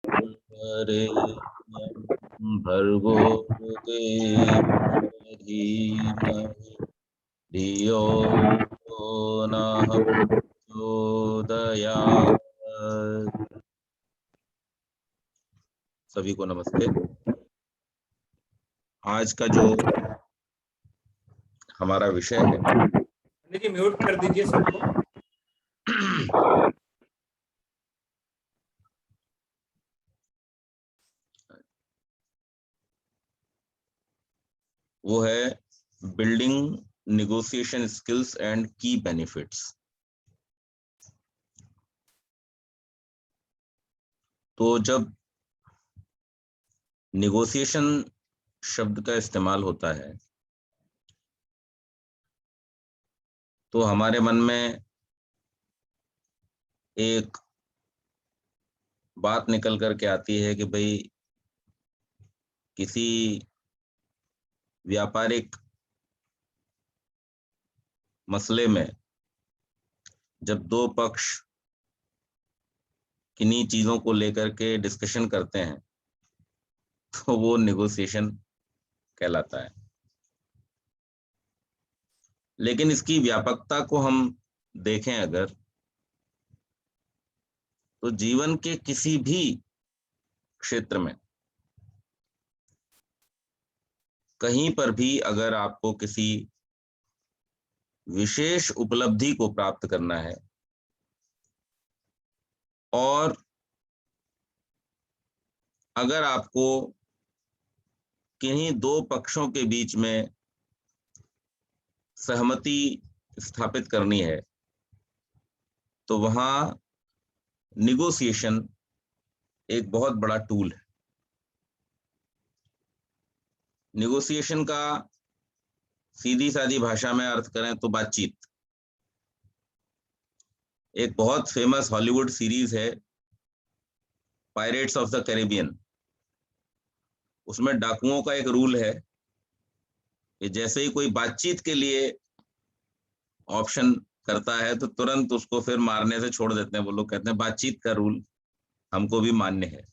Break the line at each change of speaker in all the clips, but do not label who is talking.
वरेण्यं भर्गो देवस्य धीमहि धियो यो नः प्रचोदयात्। सभी को नमस्ते। आज का जो हमारा विषय है,
जी म्यूट कर दीजिए सबको।
वो है building negotiation skills and key benefits. तो जब नेगोशिएशन शब्द का इस्तेमाल होता है तो हमारे मन में एक बात निकल करके आती है कि भाई किसी व्यापारिक मसले में जब दो पक्ष किन्हीं चीजों को लेकर के डिस्कशन करते हैं तो वो नेगोशिएशन कहलाता है। लेकिन इसकी व्यापकता को हम देखें अगर, तो जीवन के किसी भी क्षेत्र में कहीं पर भी अगर आपको किसी विशेष उपलब्धि को प्राप्त करना है और अगर आपको किन्हीं दो पक्षों के बीच में सहमति स्थापित करनी है तो वहां निगोशिएशन एक बहुत बड़ा टूल है। निगोशिएशन का सीधी सादी भाषा में अर्थ करें तो बातचीत। एक बहुत फेमस हॉलीवुड सीरीज है पायरेट्स ऑफ द कैरिबियन। उसमें डाकुओं का एक रूल है कि जैसे ही कोई बातचीत के लिए ऑप्शन करता है तो तुरंत उसको फिर मारने से छोड़ देते हैं। वो लोग कहते हैं बातचीत का रूल हमको भी मान्य है।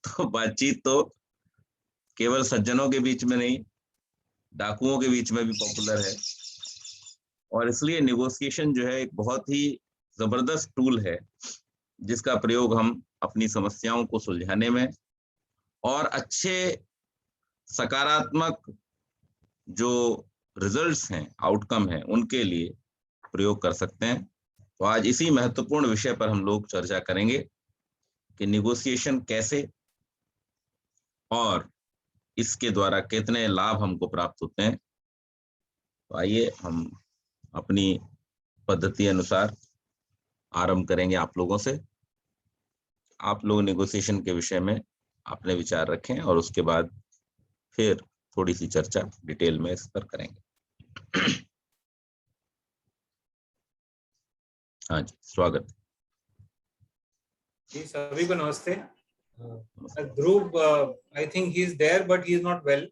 तो बातचीत तो केवल सज्जनों के बीच में नहीं, डाकुओं के बीच में भी पॉपुलर है। और इसलिए नेगोशिएशन जो है एक बहुत ही जबरदस्त टूल है जिसका प्रयोग हम अपनी समस्याओं को सुलझाने में और अच्छे सकारात्मक जो रिजल्ट्स हैं, आउटकम है, उनके लिए प्रयोग कर सकते हैं। तो आज इसी महत्वपूर्ण विषय पर हम लोग चर्चा करेंगे कि नेगोशिएशन कैसे और इसके द्वारा कितने लाभ हमको प्राप्त होते हैं। तो आइए हम अपनी पद्धति अनुसार आरंभ करेंगे आप लोगों से। आप लोग नेगोशिएशन के विषय में अपने विचार रखें और उसके बाद फिर थोड़ी सी चर्चा डिटेल में इस पर करेंगे। हाँ जी, स्वागत।
जी सभी को नमस्ते। Dhruv, I think he is there but he is not well,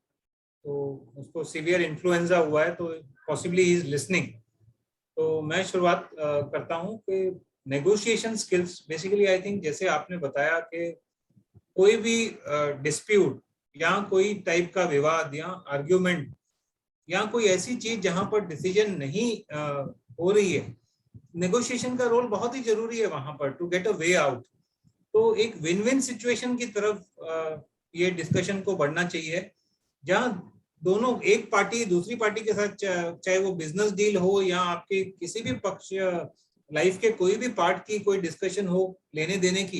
तो उसको सीवियर इन्फ्लुएंजा हुआ है, तो पॉसिबली ही इज लिसनिंग। तो मैं शुरुआत करता हूँ कि negotiation skills basically I think जैसे आपने बताया कि कोई भी डिस्प्यूट या कोई टाइप का विवाद या आर्ग्यूमेंट या कोई ऐसी चीज जहां पर डिसीजन नहीं हो रही है, नेगोशिएशन का रोल बहुत ही जरूरी है वहां पर to get a way out. तो एक विन विन सिचुएशन की तरफ ये डिस्कशन को बढ़ना चाहिए, जहां दोनों, एक पार्टी दूसरी पार्टी के साथ, चाहे वो बिजनेस डील हो या आपके किसी भी पक्ष लाइफ के कोई भी पार्ट की कोई डिस्कशन हो लेने देने की,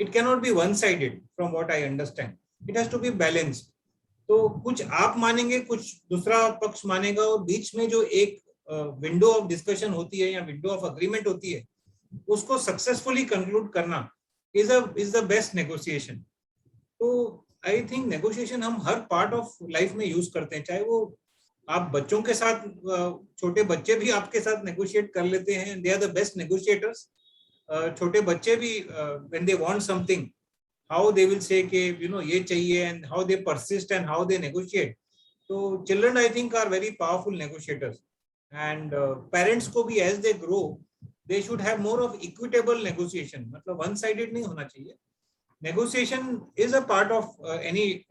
it can not be one sided from what I understand, it has to be balanced. तो कुछ आप मानेंगे, कुछ दूसरा पक्ष मानेगा, और बीच में जो एक विंडो ऑफ डिस्कशन होती है या विंडो ऑफ अग्रीमेंट होती है, उसको सक्सेसफुली कंक्लूड करना इज द बेस्ट नेगोशिएशन। तो आई थिंक नेगोशिएशन हम हर पार्ट ऑफ लाइफ में यूज करते हैं, चाहे वो आप बच्चों के साथ, छोटे बच्चे भी आपके साथ नेगोशिएट कर लेते हैं, they are the best negotiators. छोटे बच्चे भी when they want something, how they will say कि यू नो ये चाहिए, and how they persist and how they negotiate. तो children I think are very powerful negotiators, and parents को भी as they grow they should have more of equitable negotiation, मतलब one sided नहीं होना चाहिए। negotiation is a part of any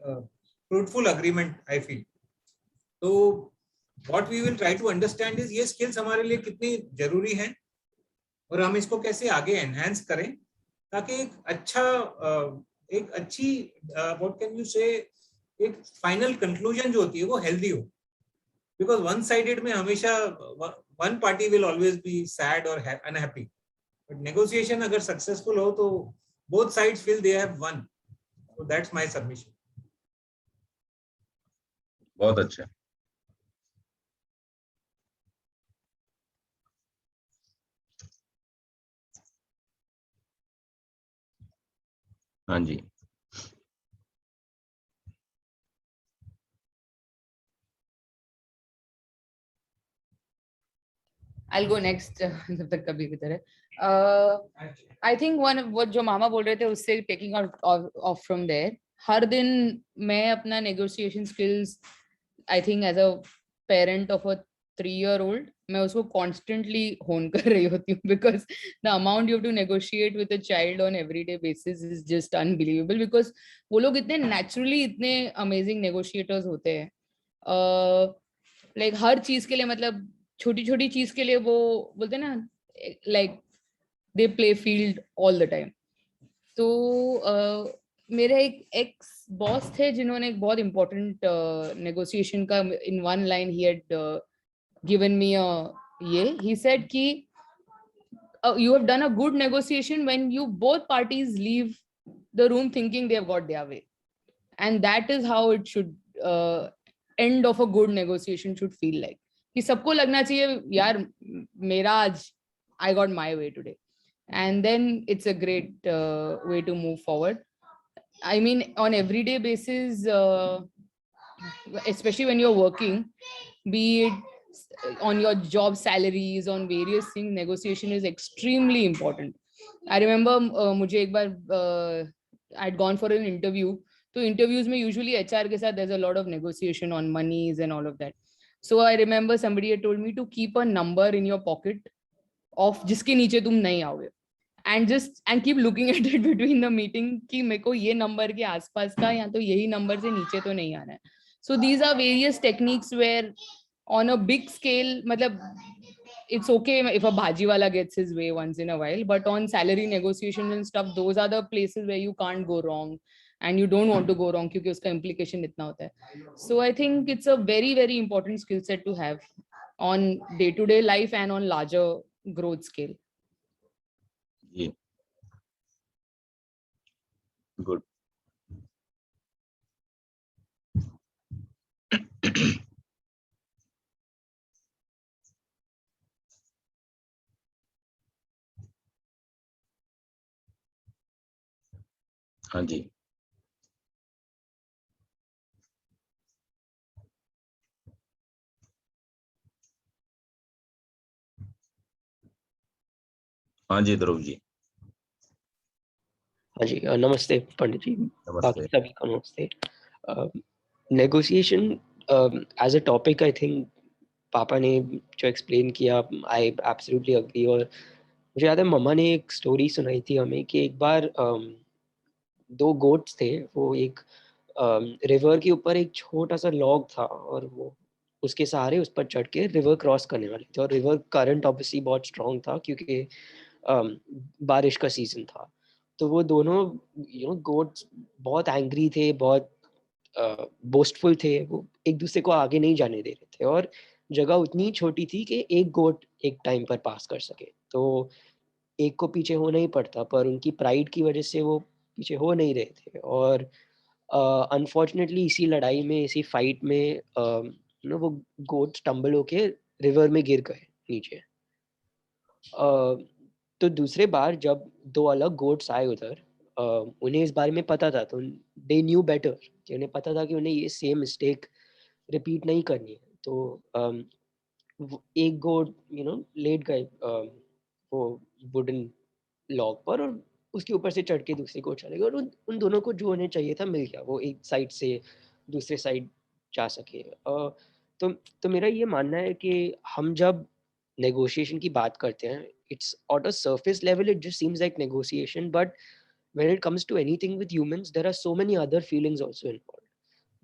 fruitful agreement, I feel. So what we will try to understand is ये skills हमारे लिए कितनी जरूरी हैं और हम इसको कैसे आगे enhance करें ताकि एक अच्छी what can you say, एक final conclusion जो होती है वो healthy हो. Because one-sided में हमेशा one party will always be sad or unhappy. But negotiation अगर successful हो तो both sides feel they have won. So that's my submission.
बहुत अच्छा. हाँ जी.
I'll go next. जब तक कभी की तरह. I think वो जो मामा बोल रहे थे उससे taking off from there. हर दिन मैं अपना negotiation skills, I think as a parent of a 3-year-old, मैं उसको constantly hone कर रही होती हूँ because the amount you have to negotiate with a child on everyday basis is just unbelievable because वो लोग इतने naturally इतने amazing negotiators होते हैं. Like हर चीज के लिए मतलब छोटी छोटी चीज के लिए वो बोलते हैं ना like they play field all the time. तो मेरे एक एक्स बॉस थे जिन्होंने एक बहुत important negotiation का in one line he had given me he said कि you have done a good negotiation when you both parties leave the room thinking they have got their way, and that is how it should end of a good negotiation should feel like. कि सबको लगना चाहिए यार मेरा आज I got my way today, and then it's a great way to move forward. I mean on everyday basis, especially when you're working, be it on your job salaries, on various things, negotiation is extremely important. I remember मुझे एक बार I'd gone for an interview. So interviews में usually HR के साथ there's a lot of negotiation on monies and all of that. So I remember somebody had told me to keep a number in your pocket of जिसके नीचे तुम नहीं आओगे, and keep looking at it between the meeting कि मेरे को ये number के आसपास का या तो यही number से नीचे तो नहीं आना है. So these are various techniques where on a big scale, मतलब it's okay if a bhaji wala gets his way once in a while, but on salary negotiations and stuff, those are the places where you can't go wrong and you don't want to go wrong क्योंकि उसका implication इतना होता है. So I think it's a very, very important skill set to have on day-to-day life and on larger growth scale.
Ji. Good. हाँ जी. हाँ जी ध्रुव जी.
हाँ जी, नमस्ते पंडित जी, बाकी सभी को नमस्ते. Negotiation as a topic, I think पापा ने जो एक्सप्लेन किया, आई एब्सोल्युटली अग्री. और मुझे याद है मम्मा ने एक स्टोरी सुनाई थी हमें कि एक बार दो गोट्स थे, वो एक रिवर के ऊपर एक छोटा सा लॉग था और वो उसके सहारे उस पर चढ़ के रिवर क्रॉस करने वाले थे. और रिवर करंट ऑब्वियसली बहुत स्ट्रॉन्ग था क्योंकि बारिश का सीजन था. तो वो दोनों गोट्स बहुत एंग्री थे, बहुत बोस्टफुल थे. वो एक दूसरे को आगे नहीं जाने दे रहे थे और जगह उतनी छोटी थी कि एक गोट एक टाइम पर पास कर सके. तो एक को पीछे होना ही पड़ता, पर उनकी प्राइड की वजह से वो पीछे हो नहीं रहे थे. और अनफॉर्चुनेटली इसी लड़ाई में, इसी फाइट में वो गोट स्टम्बल होके रिवर में गिर गए नीचे. तो दूसरे बार जब दो अलग गोट्स आए उधर, उन्हें इस बारे में पता था, तो दे न्यू बेटर, कि उन्हें पता था कि उन्हें ये सेम मिस्टेक रिपीट नहीं करनी है. तो एक गोट लेट गए वो वुडन लॉग पर और उसके ऊपर से चढ़ के दूसरी गोट चले गए और उन दोनों को जो उन्हें चाहिए था मिल गया, वो एक साइड से दूसरे साइड जा सके. तो मेरा ये मानना है कि हम जब नेगोशिएशन की बात करते हैं, it's on a surface level it just seems like negotiation, but when it comes to anything with humans, there are so many other feelings also involved.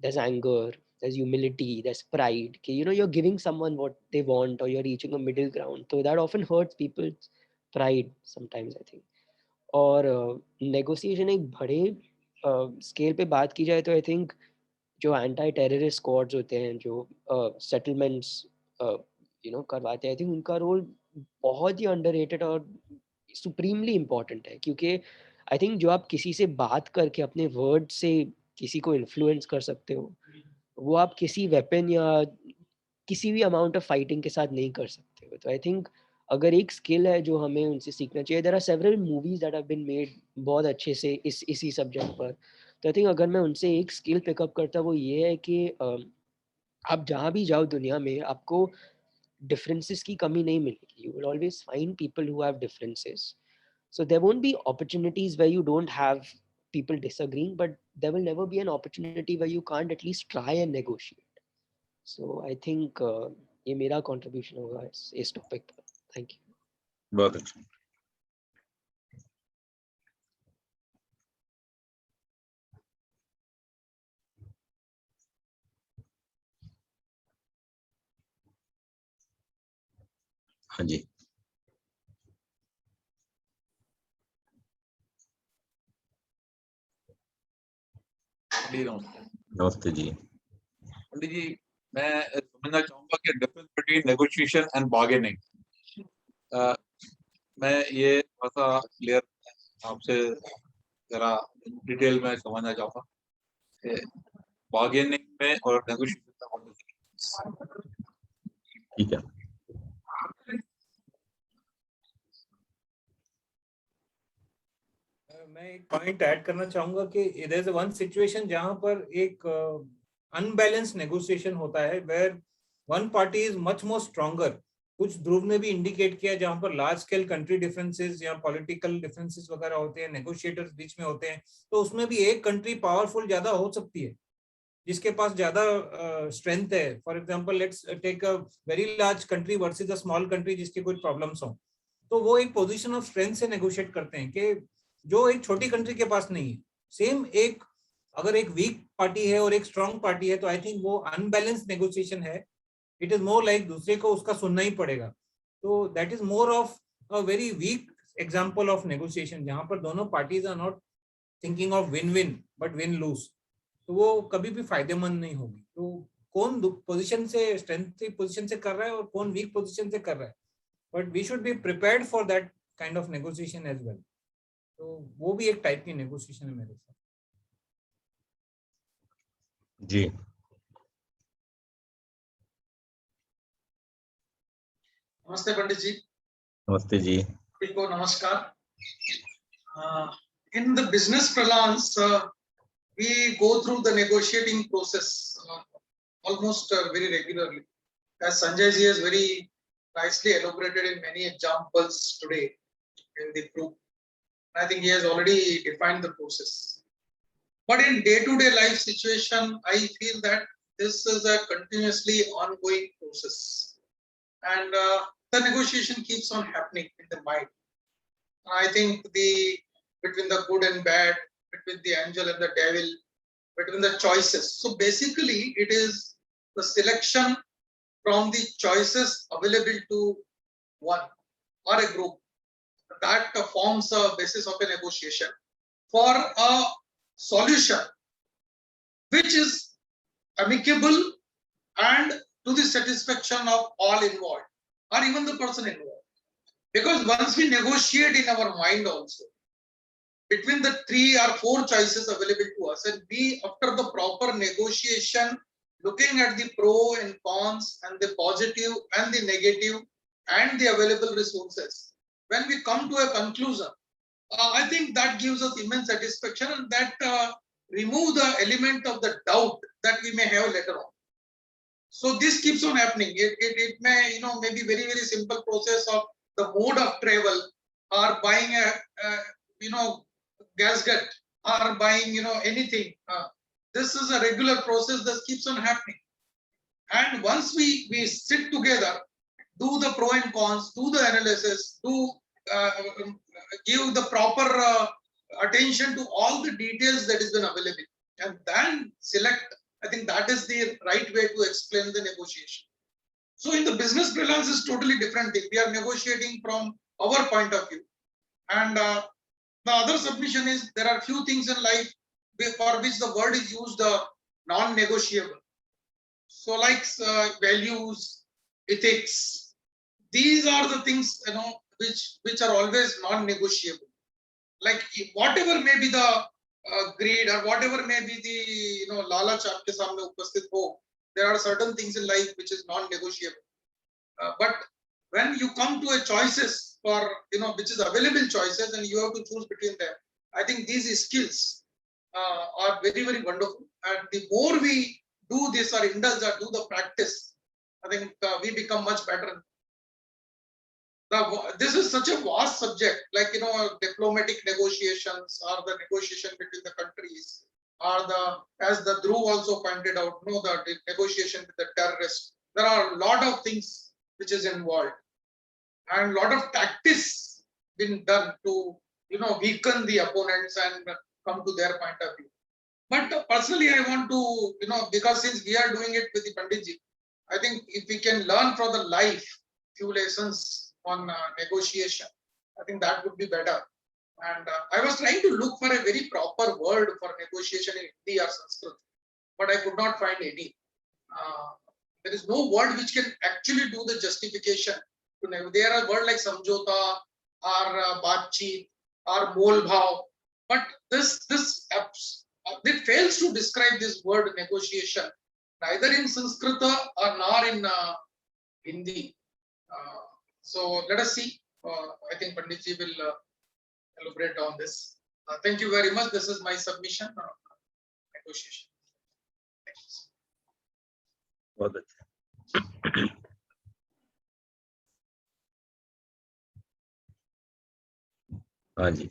There's anger, there's humility, there's pride. Okay, you know, you're giving someone what they want, or you're reaching a middle ground. So that often hurts people's pride sometimes, I think. और negotiation एक बड़े scale पे बात की जाए तो I think जो anti terrorist squads होते हैं, जो सेटलमेंट्स करवाते हैं, आई थिंक उनका रोल बहुत ही अंडररेटेड और सुप्रीमली इम्पॉर्टेंट है, क्योंकि आई थिंक जो आप किसी से बात करके अपने वर्ड से किसी को इन्फ्लुएंस कर सकते हो, वो आप किसी वेपन या किसी भी अमाउंट ऑफ फाइटिंग के साथ नहीं कर सकते हो. तो आई थिंक अगर एक स्किल है जो हमें उनसे सीखना चाहिए, there are several movies that have been made बहुत अच्छे से इसी सब्जेक्ट पर. तो आई थिंक अगर मैं उनसे एक स्किल पिकअप करता, वो ये है कि आप जहाँ भी जाओ दुनिया में, आपको डिफरेंसेस की कमी नहीं मिलेगी. You will always find people who have differences. So there won't be opportunities where you don't have people disagreeing, but there will never be an opportunity where you can't at least try and negotiate. So I think ये मेरा contribution होगा इस topic पर. Thank you.
बहुत अच्छा. हाँ जी. नमस्ते जी.
पंडित जी, मैं समझना चाहूंगा कि difference between negotiation and bargaining, मैं ये थोड़ा सा क्लियर आपसे जरा डिटेल में समझना चाहूंगा कि बार्गेनिंग में और नेगोशिएशन में.
ठीक है.
मैं एक पॉइंट ऐड करना चाहूंगा कि देयर इज वन सिचुएशन जहां पर एक अनबैलेंस नेगोशिएशन होता है, where one party is much more stronger. कुछ ध्रुव ने भी इंडिकेट किया जहां पर लार्ज स्केल कंट्री डिफरेंसेस या पॉलिटिकल डिफरेंसेस वगैरह होते हैं, नेगोशिएटर्स बीच में होते हैं, तो उसमें भी एक कंट्री पावरफुल ज्यादा हो सकती है जिसके पास ज्यादा स्ट्रेंथ है. For example, let's take a very large country versus a small country जिसके कोई प्रॉब्लम्स हो, तो वो एक पोजीशन ऑफ स्ट्रेंथ से नेगोशिएट करते हैं कि जो एक छोटी कंट्री के पास नहीं है. सेम एक अगर एक वीक पार्टी है और एक स्ट्रांग पार्टी है, तो आई थिंक वो अनबैलेंस नेगोशिएशन है. इट इज मोर लाइक दूसरे को उसका सुनना ही पड़ेगा. तो that is more of a very weak example of negotiation, जहां पर दोनों parties are not thinking of win win but win lose. तो वो कभी भी फायदेमंद नहीं होगी. तो कौन पोजीशन से, स्ट्रेंथ पोजीशन से कर रहा है और कौन वीक पोजीशन से कर रहा है, but we should be prepared for that kind of negotiation as well. तो वो भी एक टाइप की नेगोशिएशन है मेरे साथ.
जी.
नमस्ते पंडित जी.
नमस्ते जी.
को नमस्कार. In the business parlance, we go through the negotiating process almost very regularly, as Sanjay ji has very nicely elaborated in many examples today in the group. I think he has already defined the process. But in day-to-day life situation, I feel that this is a continuously ongoing process, and the negotiation keeps on happening in the mind. I think between the good and bad, between the angel and the devil, between the choices. So basically, it is the selection from the choices available to one or a group that forms a basis of a negotiation for a solution which is amicable and to the satisfaction of all involved, or even the person involved. Because once we negotiate in our mind also, between the 3 or 4 choices available to us, and we, after the proper negotiation, looking at the pro and cons and the positive and the negative and the available resources, when we come to a conclusion, I think that gives us immense satisfaction, and that remove the element of the doubt that we may have later on. So this keeps on happening. It may, maybe very, very simple process of the mode of travel, or buying a gasket, or buying anything. This is a regular process that keeps on happening. And once we sit together, do the pro and cons, do the analysis, do give the proper attention to all the details that is been available and then select. I think that is the right way to explain the negotiation. So in the business brilliance is totally different thing. We are negotiating from our point of view. And the other submission is there are few things in life for which the word is used non-negotiable. So like values, ethics, these are the things, you know, which are always non-negotiable. Like whatever may be the greed or whatever may be the, you know, lalach aapke samne upasthit ho, there are certain things in life which is non-negotiable. But when you come to a choices for, you know, which is available choices and you have to choose between them, I think these skills are very, very wonderful. And the more we do this or indulge or do the practice, I think we become much better. This is such a vast subject, like, you know, diplomatic negotiations or the negotiation between the countries, or the, as the Dhruv also pointed out, you know, the negotiation with the terrorists. There are a lot of things which is involved, and a lot of tactics been done to, you know, weaken the opponents and come to their point of view. But personally, I want to, you know, because since we are doing it with the Panditji, I think if we can learn from the life few lessons on negotiation, I think that would be better. And I was trying to look for a very proper word for negotiation in Hindi or Sanskrit, but I could not find any. There is no word which can actually do the justification. There are words like samjhota or baatcheet or mol bhav, but this it fails to describe this word negotiation, neither in Sanskrit or nor in Hindi. So let us see. I think Panditji will elaborate on this. Thank you very much. This is my submission on negotiation.
बहुत अच्छा। हाँ जी,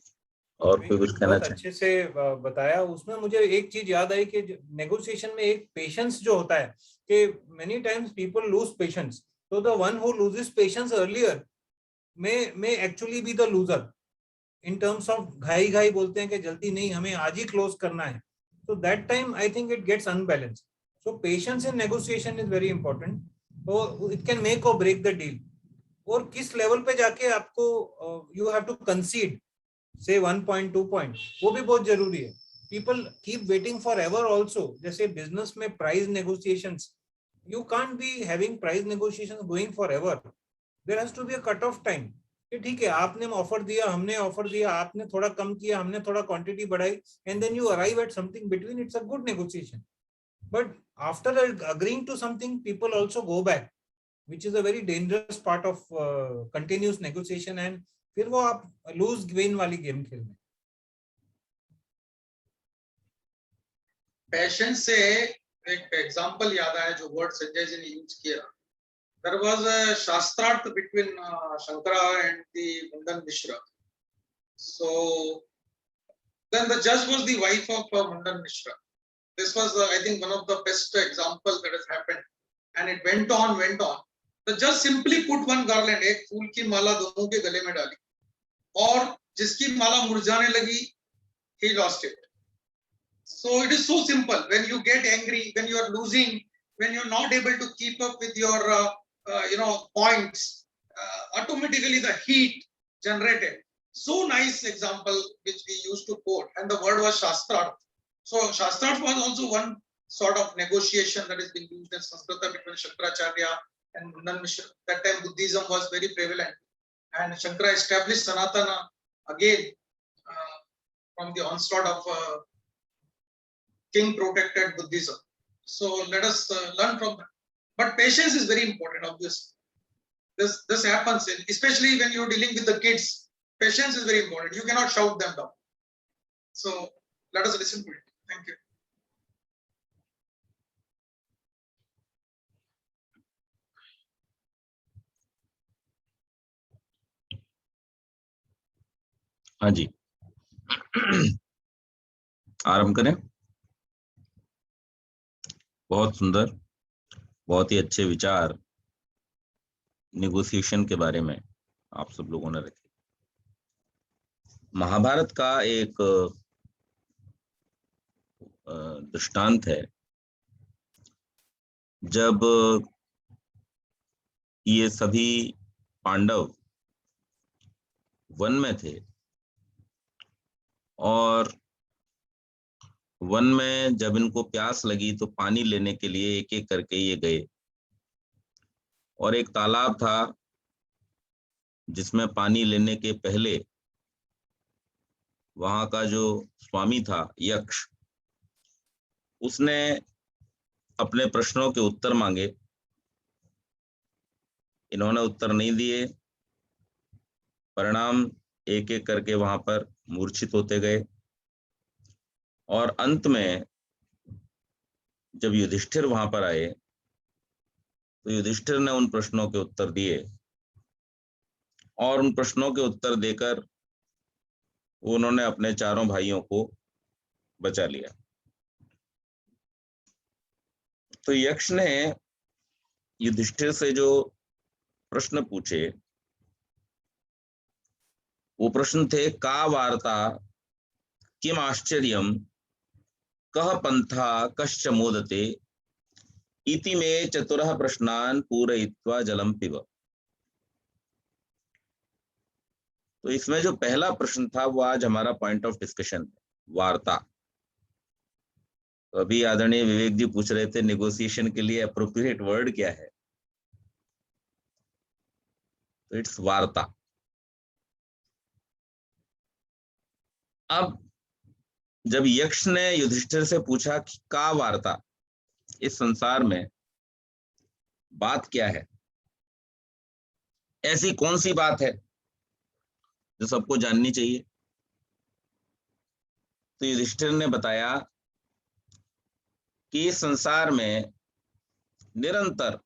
और कोई कुछ कहना
बहुत अच्छे से बताया। उसमें मुझे एक चीज याद आई कि नेगोशिएशन में एक पेशेंस जो होता है, कि many times people lose patience, so the one who loses patience earlier may actually be the loser in terms of घाई बोलते हैं कि जल्दी नहीं, हमें आज ही क्लोज करना है, so that time I think it gets unbalanced. So patience in negotiation is very important. So it can make or break the deal. और किस लेवल पे जाके आपको you have to concede, say 1 point 2 point, वो भी बहुत जरूरी है. People keep waiting forever also. जैसे business में price negotiations, you can't be having price negotiations going forever. There has to be a cut off time. कि ठीक है, आपने ऑफर दिया, हमने ऑफर दिया, आपने थोड़ा कम किया, हमने थोड़ा क्वांटिटी बढ़ाई, and then you arrive at something between. It's a good negotiation. But after agreeing to something, people also go back, which is a very dangerous part of continuous negotiation, and फिर वो आप lose gain वाली game खेल में.
Patience से एक example याद आया जो वर्ड संजय जी ने यूज किया. There was a shastrarth between Shankara and the Mundan Mishra. So then the judge was the wife of Mundan Mishra. This was, I think, one of the best examples that has happened. And it went on. The judge simply put one garland, एक फूल की माला दोनों के गले में डाली, और जिसकी माला मुरझाने लगी, he lost it. So it is so simple. When you get angry, when you are losing, when you are not able to keep up with your points, automatically the heat generated. So nice example which we used to quote, and the word was Shastrarth. So Shastrarth was also one sort of negotiation that is being used in Sanskrit between Shankaracharya and Mundan Mishra. That time Buddhism was very prevalent, and Shankara established Sanatana again from the onslaught of king protected Buddhism. So let us learn from that. But patience is very important, obviously. This happens, especially when you're dealing with the kids. Patience is very important. You cannot shout them down. So let us listen to it. Thank you.
हाँ जी, आरंभ करें. बहुत सुंदर, बहुत ही अच्छे विचार negotiation के बारे में आप सब लोगों ने रखे. महाभारत का एक दृष्टांत है। जब ये सभी पांडव वन में थे और वन में जब इनको प्यास लगी तो पानी लेने के लिए एक एक करके ये गए, और एक तालाब था जिसमें पानी लेने के पहले वहां का जो स्वामी था यक्ष, उसने अपने प्रश्नों के उत्तर मांगे। इन्होंने उत्तर नहीं दिए, परिणाम एक एक करके वहां पर मूर्छित होते गए, और अंत में जब युधिष्ठिर वहां पर आए तो युधिष्ठिर ने उन प्रश्नों के उत्तर दिए, और उन प्रश्नों के उत्तर देकर उन्होंने अपने चारों भाइयों को बचा लिया। तो यक्ष ने युधिष्ठिर से जो प्रश्न पूछे वो प्रश्न थे, का वार्ता किम आश्चर्यम कह पंथा कश्च मोदते इति में चतुरः प्रश्नान् पूरयित्वा जलम पिब। तो इसमें जो पहला प्रश्न था वो आज हमारा पॉइंट ऑफ डिस्कशन है, वार्ता। तो अभी आदरणीय विवेक जी पूछ रहे थे नेगोशिएशन के लिए अप्रोप्रिएट वर्ड क्या है, तो इट्स वार्ता। अब जब यक्ष ने युधिष्ठिर से पूछा कि का वार्ता, इस संसार में बात क्या है, ऐसी कौन सी बात है जो सबको जाननी चाहिए, तो युधिष्ठिर ने बताया कि इस संसार में निरंतर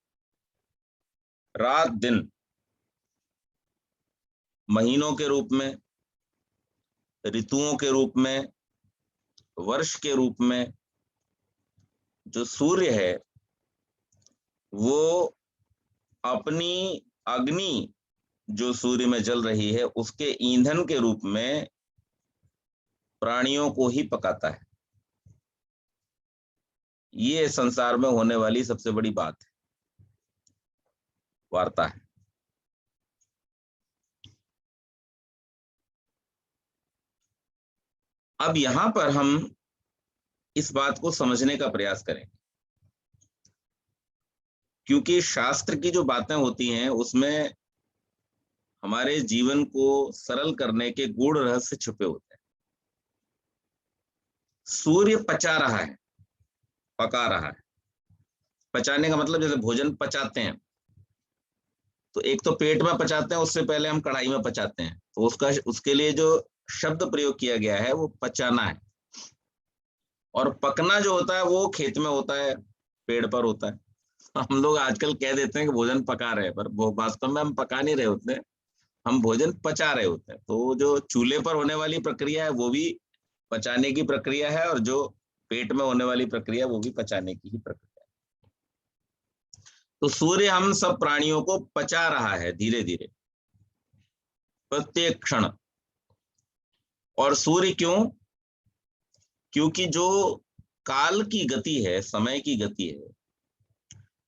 रात दिन महीनों के रूप में, ऋतुओं के रूप में, वर्ष के रूप में जो सूर्य है वो अपनी अग्नि जो सूर्य में जल रही है उसके ईंधन के रूप में प्राणियों को ही पकाता है। ये संसार में होने वाली सबसे बड़ी बात है, वार्ता है। अब यहां पर हम इस बात को समझने का प्रयास करेंगे, क्योंकि शास्त्र की जो बातें होती हैं उसमें हमारे जीवन को सरल करने के गूढ़ रहस्य छुपे होते हैं। सूर्य पचा रहा है, पका रहा है। पचाने का मतलब जैसे भोजन पचाते हैं तो एक तो पेट में पचाते हैं, उससे पहले हम कढ़ाई में पचाते हैं, तो उसके लिए जो शब्द प्रयोग किया गया है वो पचाना है। और पकना जो होता है वो खेत में होता है, पेड़ पर होता है। हम लोग आजकल कह देते हैं कि भोजन पका रहे हैं, पर वो वास्तव में हम पका नहीं रहे होते, हम भोजन पचा रहे होते हैं। तो जो चूल्हे पर होने वाली प्रक्रिया है वो भी पचाने की प्रक्रिया है, और जो पेट में होने वाली प्रक्रिया वो भी पचाने की ही प्रक्रिया है। तो सूर्य हम सब प्राणियों को पचा रहा है धीरे धीरे, प्रत्येक क्षण। और सूर्य क्यों? क्योंकि जो काल की गति है, समय की गति है,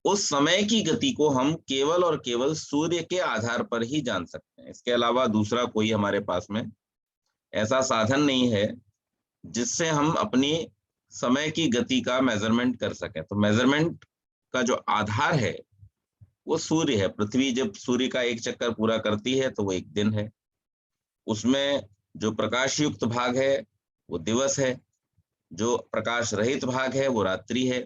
उस समय की गति को हम केवल और केवल सूर्य के आधार पर ही जान सकते हैं। इसके अलावा दूसरा कोई हमारे पास में ऐसा साधन नहीं है जिससे हम अपनी समय की गति का मेजरमेंट कर सकें। तो मेजरमेंट का जो आधार है वो सूर्य है। पृथ्वी जब सूर्य का एक चक्कर पूरा करती है तो वो एक दिन है, उसमें जो प्रकाश युक्त भाग है वो दिवस है, जो प्रकाश रहित भाग है वो रात्रि है,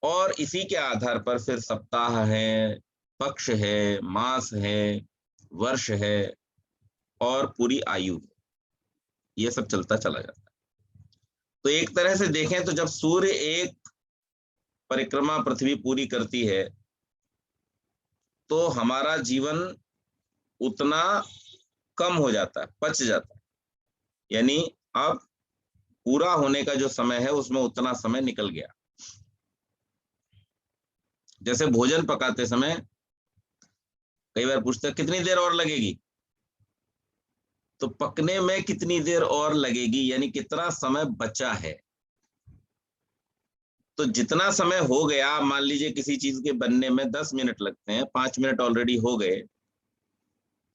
और इसी के आधार पर फिर सप्ताह है, पक्ष है, मास है, वर्ष है और पूरी आयु है। ये सब चलता चला जाता है। तो एक तरह से देखें तो जब सूर्य एक परिक्रमा पृथ्वी पूरी करती है तो हमारा जीवन उतना कम हो जाता है, पच जाता है। यानी अब पूरा होने का जो समय है उसमें उतना समय निकल गया। जैसे भोजन पकाते समय कई बार पूछते हैं कितनी देर और लगेगी, तो पकने में कितनी देर और लगेगी, यानी कितना समय बचा है। तो जितना समय हो गया, मान लीजिए किसी चीज के बनने में 10 मिनट लगते हैं, 5 मिनट ऑलरेडी हो गए,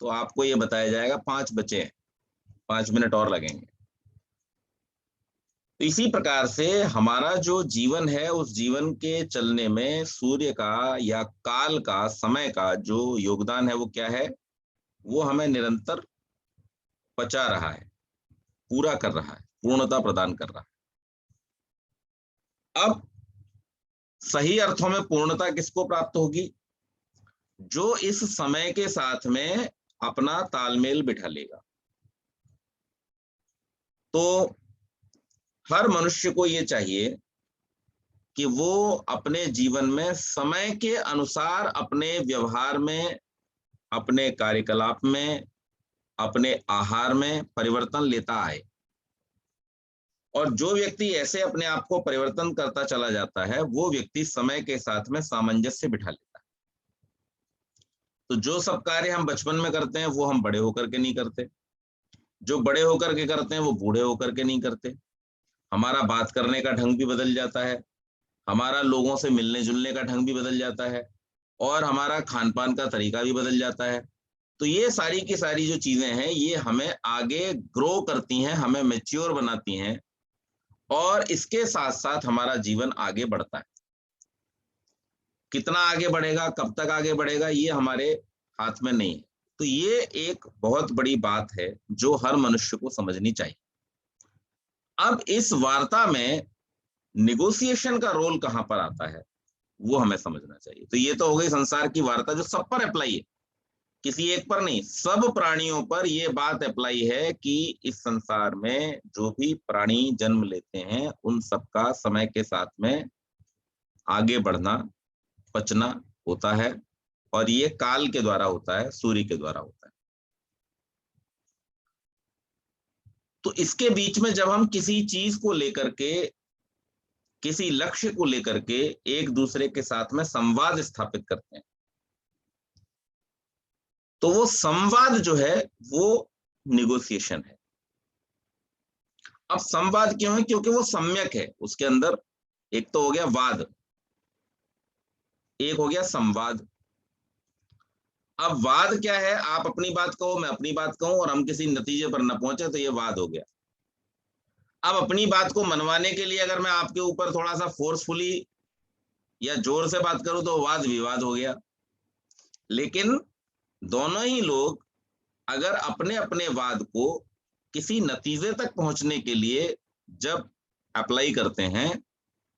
तो आपको ये बताया जाएगा 5 बचे हैं, 5 मिनट और लगेंगे। तो इसी प्रकार से हमारा जो जीवन है, उस जीवन के चलने में सूर्य का या काल का, समय का जो योगदान है वो क्या है, वो हमें निरंतर बचा रहा है, पूरा कर रहा है, पूर्णता प्रदान कर रहा है। अब सही अर्थों में पूर्णता किसको प्राप्त होगी, जो इस समय के साथ में अपना तालमेल बिठा लेगा। तो हर मनुष्य को ये चाहिए कि वो अपने जीवन में समय के अनुसार अपने व्यवहार में, अपने कार्यकलाप में, अपने आहार में परिवर्तन लेता आए। और जो व्यक्ति ऐसे अपने आप को परिवर्तन करता चला जाता है, वो व्यक्ति समय के साथ में सामंजस्य बिठा लेता है। तो जो सब कार्य हम बचपन में करते हैं वो हम बड़े होकर के नहीं करते, जो बड़े होकर के करते हैं वो बूढ़े होकर के नहीं करते। हमारा बात करने का ढंग भी बदल जाता है, हमारा लोगों से मिलने जुलने का ढंग भी बदल जाता है, और हमारा खान पान का तरीका भी बदल जाता है। तो ये सारी की सारी जो चीजें हैं, ये हमें आगे ग्रो करती हैं, हमें मैच्योर बनाती हैं, और इसके साथ साथ हमारा जीवन आगे बढ़ता है। कितना आगे बढ़ेगा, कब तक आगे बढ़ेगा, ये हमारे हाथ में नहीं है। तो ये एक बहुत बड़ी बात है जो हर मनुष्य को समझनी चाहिए। अब इस वार्ता में निगोशिएशन का रोल कहां पर आता है, वो हमें समझना चाहिए। तो ये तो हो गई संसार की वार्ता जो सब पर अप्लाई है, किसी एक पर नहीं, सब प्राणियों पर ये बात अप्लाई है कि इस संसार में जो भी प्राणी जन्म लेते हैं, उन सबका समय के साथ में आगे बढ़ना, पचना होता है, और ये काल के द्वारा होता है, सूर्य के द्वारा होता है। तो इसके बीच में जब हम किसी चीज को लेकर के, किसी लक्ष्य को लेकर के एक दूसरे के साथ में संवाद स्थापित करते हैं, तो वो संवाद जो है वो निगोशिएशन है। अब संवाद क्यों है, क्योंकि वो सम्यक है। उसके अंदर एक तो हो गया वाद, एक हो गया संवाद। अब वाद क्या है, आप अपनी बात कहो, मैं अपनी बात कहूं, और हम किसी नतीजे पर न पहुंचे, तो ये वाद हो गया। अब अपनी बात को मनवाने के लिए अगर मैं आपके ऊपर थोड़ा सा फोर्सफुली या जोर से बात करूं, तो वाद विवाद हो गया। लेकिन दोनों ही लोग अगर अपने अपने वाद को किसी नतीजे तक पहुंचने के लिए जब अप्लाई करते हैं,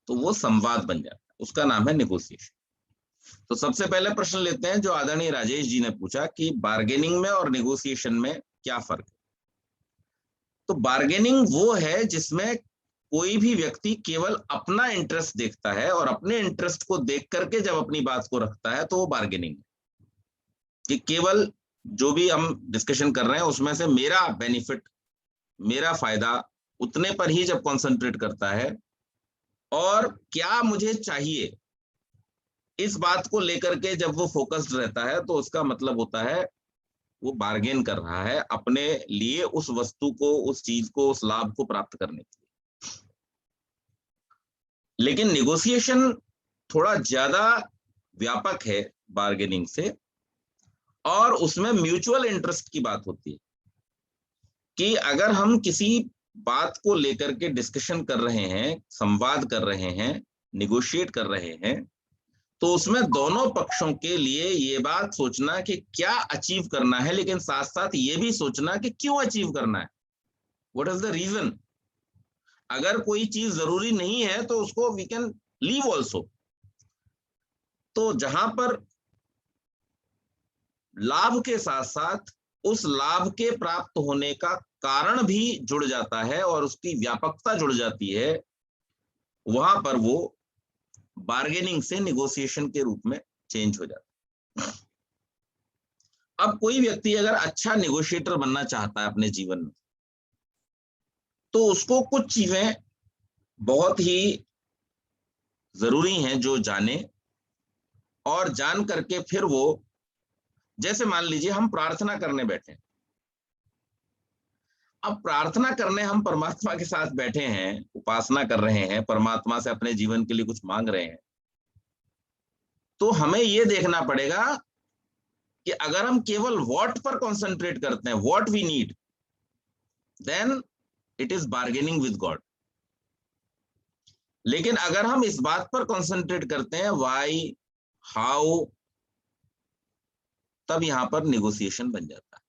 तो वो संवाद बन जाता है, उसका नाम है निगोशिएशन। तो सबसे पहले प्रश्न लेते हैं जो आदरणीय राजेश जी ने पूछा कि बार्गेनिंग में और निगोशिएशन में क्या फर्क है। तो बार्गेनिंग वो है जिसमें कोई भी व्यक्ति केवल अपना इंटरेस्ट देखता है, और अपने इंटरेस्ट को देख करके जब अपनी बात को रखता है, तो वो बार्गेनिंग है। कि केवल जो भी हम डिस्कशन कर रहे हैं उसमें से मेरा बेनिफिट, मेरा फायदा, उतने पर ही जब कॉन्सेंट्रेट करता है, और क्या मुझे चाहिए इस बात को लेकर के जब वो फोकस्ड रहता है, तो उसका मतलब होता है वो बार्गेन कर रहा है अपने लिए उस वस्तु को, उस चीज को, उस लाभ को प्राप्त करने के लिए। लेकिन निगोशिएशन थोड़ा ज्यादा व्यापक है बार्गेनिंग से, और उसमें म्यूचुअल इंटरेस्ट की बात होती है कि अगर हम किसी बात को लेकर के डिस्कशन कर रहे हैं, संवाद कर रहे हैं, निगोशिएट कर रहे हैं, तो उसमें दोनों पक्षों के लिए ये बात सोचना कि क्या अचीव करना है, लेकिन साथ साथ ये भी सोचना कि क्यों अचीव करना है, व्हाट इज द रीजन। अगर कोई चीज जरूरी नहीं है तो उसको वी कैन लीव ऑल्सो। तो जहां पर लाभ के साथ साथ उस लाभ के प्राप्त होने का कारण भी जुड़ जाता है और उसकी व्यापकता जुड़ जाती है, वहां पर वो बार्गेनिंग से निगोशिएशन के रूप में चेंज हो जाता है। अब कोई व्यक्ति अगर अच्छा निगोशिएटर बनना चाहता है अपने जीवन में, तो उसको कुछ चीजें बहुत ही जरूरी हैं जो जाने, और जान करके फिर वो, जैसे मान लीजिए हम प्रार्थना करने बैठे, अब प्रार्थना करने हम परमात्मा के साथ बैठे हैं, उपासना कर रहे हैं, परमात्मा से अपने जीवन के लिए कुछ मांग रहे हैं, तो हमें ये देखना पड़ेगा कि अगर हम केवल व्हाट पर कॉन्सेंट्रेट करते हैं, what we need, then it is bargaining with God. लेकिन अगर हम इस बात पर कॉन्सेंट्रेट करते हैं व्हाई, हाउ, तब यहां पर निगोशिएशन बन जाता है।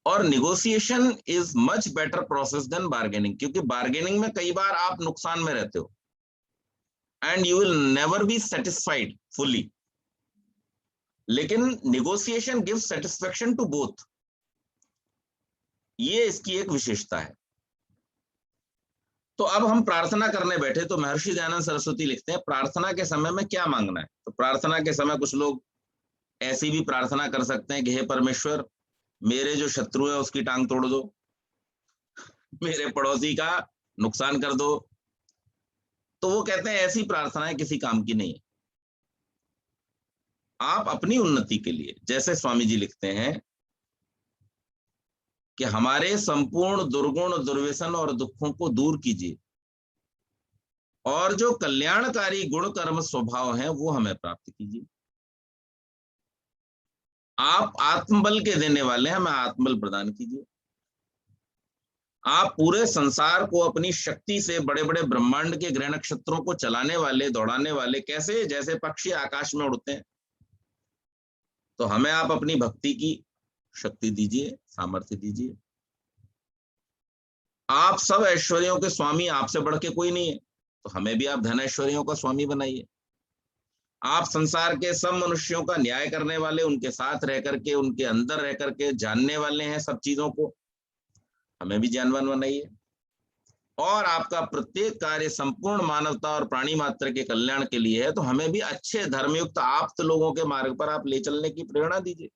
और negotiation is much better process than bargaining, क्योंकि बार्गेनिंग में कई बार आप नुकसान में रहते हो and you will never be satisfied fully. लेकिन negotiation gives satisfaction to both, ये इसकी एक विशेषता है। तो अब हम प्रार्थना करने बैठे तो महर्षि दयानंद सरस्वती लिखते हैं प्रार्थना के समय में क्या मांगना है। तो प्रार्थना के समय कुछ लोग ऐसी भी प्रार्थना कर सकते हैं कि हे परमेश्वर, मेरे जो शत्रु है उसकी टांग तोड़ दो, मेरे पड़ोसी का नुकसान कर दो। तो वो कहते हैं ऐसी प्रार्थनाएं किसी काम की नहीं है। आप अपनी उन्नति के लिए, जैसे स्वामी जी लिखते हैं कि हमारे संपूर्ण दुर्गुण, दुर्व्यसन और दुखों को दूर कीजिए और जो कल्याणकारी गुण कर्म स्वभाव हैं वो हमें प्राप्त कीजिए। आप आत्मबल के देने वाले हैं, हमें आत्मबल प्रदान कीजिए। आप पूरे संसार को अपनी शक्ति से, बड़े बड़े ब्रह्मांड के ग्रह नक्षत्रों को चलाने वाले, दौड़ाने वाले, कैसे जैसे पक्षी आकाश में उड़ते हैं, तो हमें आप अपनी भक्ति की शक्ति दीजिए, सामर्थ्य दीजिए। आप सब ऐश्वर्यों के स्वामी, आपसे बढ़ के कोई नहीं है, तो हमें भी आप धन ऐश्वर्यों का स्वामी बनाइए। आप संसार के सब मनुष्यों का न्याय करने वाले, उनके साथ रह करके, उनके अंदर रह करके जानने वाले हैं सब चीजों को, हमें भी ज्ञानवान बनाइए। और आपका प्रत्येक कार्य संपूर्ण मानवता और प्राणी मात्र के कल्याण के लिए है, तो हमें भी अच्छे धर्मयुक्त आप्त लोगों के मार्ग पर आप ले चलने की प्रेरणा दीजिए।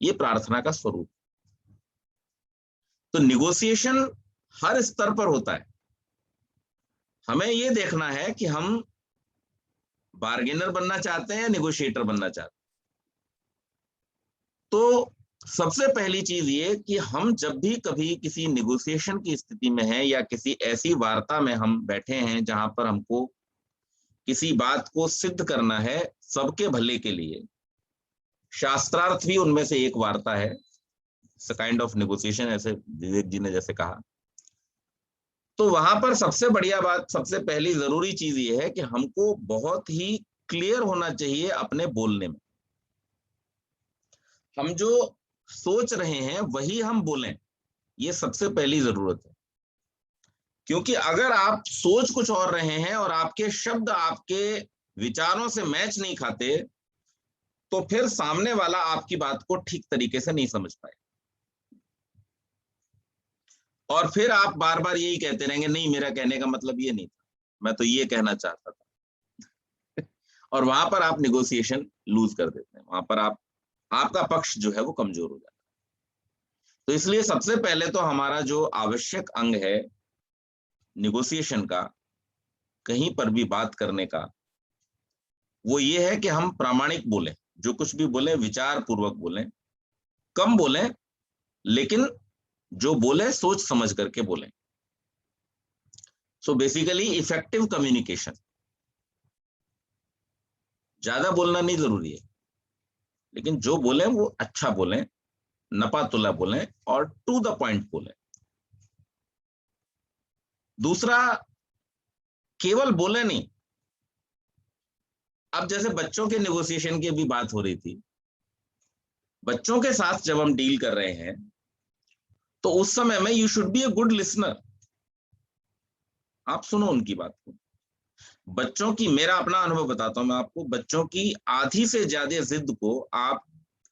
ये प्रार्थना का स्वरूप। तो निगोशिएशन हर स्तर पर होता है। हमें ये देखना है कि हम बार्गेनर बनना चाहते हैं या निगोशिएटर बनना चाहते हैं। तो सबसे पहली चीज ये कि हम जब भी कभी किसी निगोशिएशन की स्थिति में हैं या किसी ऐसी वार्ता में हम बैठे हैं जहां पर हमको किसी बात को सिद्ध करना है सबके भले के लिए, शास्त्रार्थ भी उनमें से एक वार्ता है, काइंड ऑफ निगोशिएशन, ऐसे विवेक जी ने जैसे कहा। तो वहां पर सबसे बढ़िया बात, सबसे पहली जरूरी चीज ये है कि हमको बहुत ही क्लियर होना चाहिए अपने बोलने में। हम जो सोच रहे हैं वही हम बोलें, ये सबसे पहली जरूरत है। क्योंकि अगर आप सोच कुछ और रहे हैं और आपके शब्द आपके विचारों से मैच नहीं खाते, तो फिर सामने वाला आपकी बात को ठीक तरीके से नहीं समझ पाए, और फिर आप बार बार यही कहते रहेंगे, नहीं मेरा कहने का मतलब ये नहीं था, मैं तो ये कहना चाहता था। और वहां पर आप निगोशिएशन लूज कर देते हैं, वहां पर आपका पक्ष जो है वो कमजोर हो जाता है। तो इसलिए सबसे पहले तो हमारा जो आवश्यक अंग है निगोशिएशन का, कहीं पर भी बात करने का, वो ये है कि हम प्रामाणिक बोलें, जो कुछ भी बोलें विचार पूर्वक बोलें, कम बोलें, लेकिन जो बोले सोच समझ करके बोलें। So basically effective communication. ज्यादा बोलना नहीं जरूरी है, लेकिन जो बोले वो अच्छा बोलें, नपातुला बोलें और टू द पॉइंट बोलें। दूसरा, केवल बोले नहीं। अब जैसे बच्चों के नेगोशिएशन की भी बात हो रही थी, बच्चों के साथ जब हम डील कर रहे हैं तो उस समय में you should B a good listener. आप सुनो उनकी बात को। बच्चों की, मेरा अपना अनुभव बताता हूं मैं आपको, बच्चों की आधी से ज्यादा जिद को आप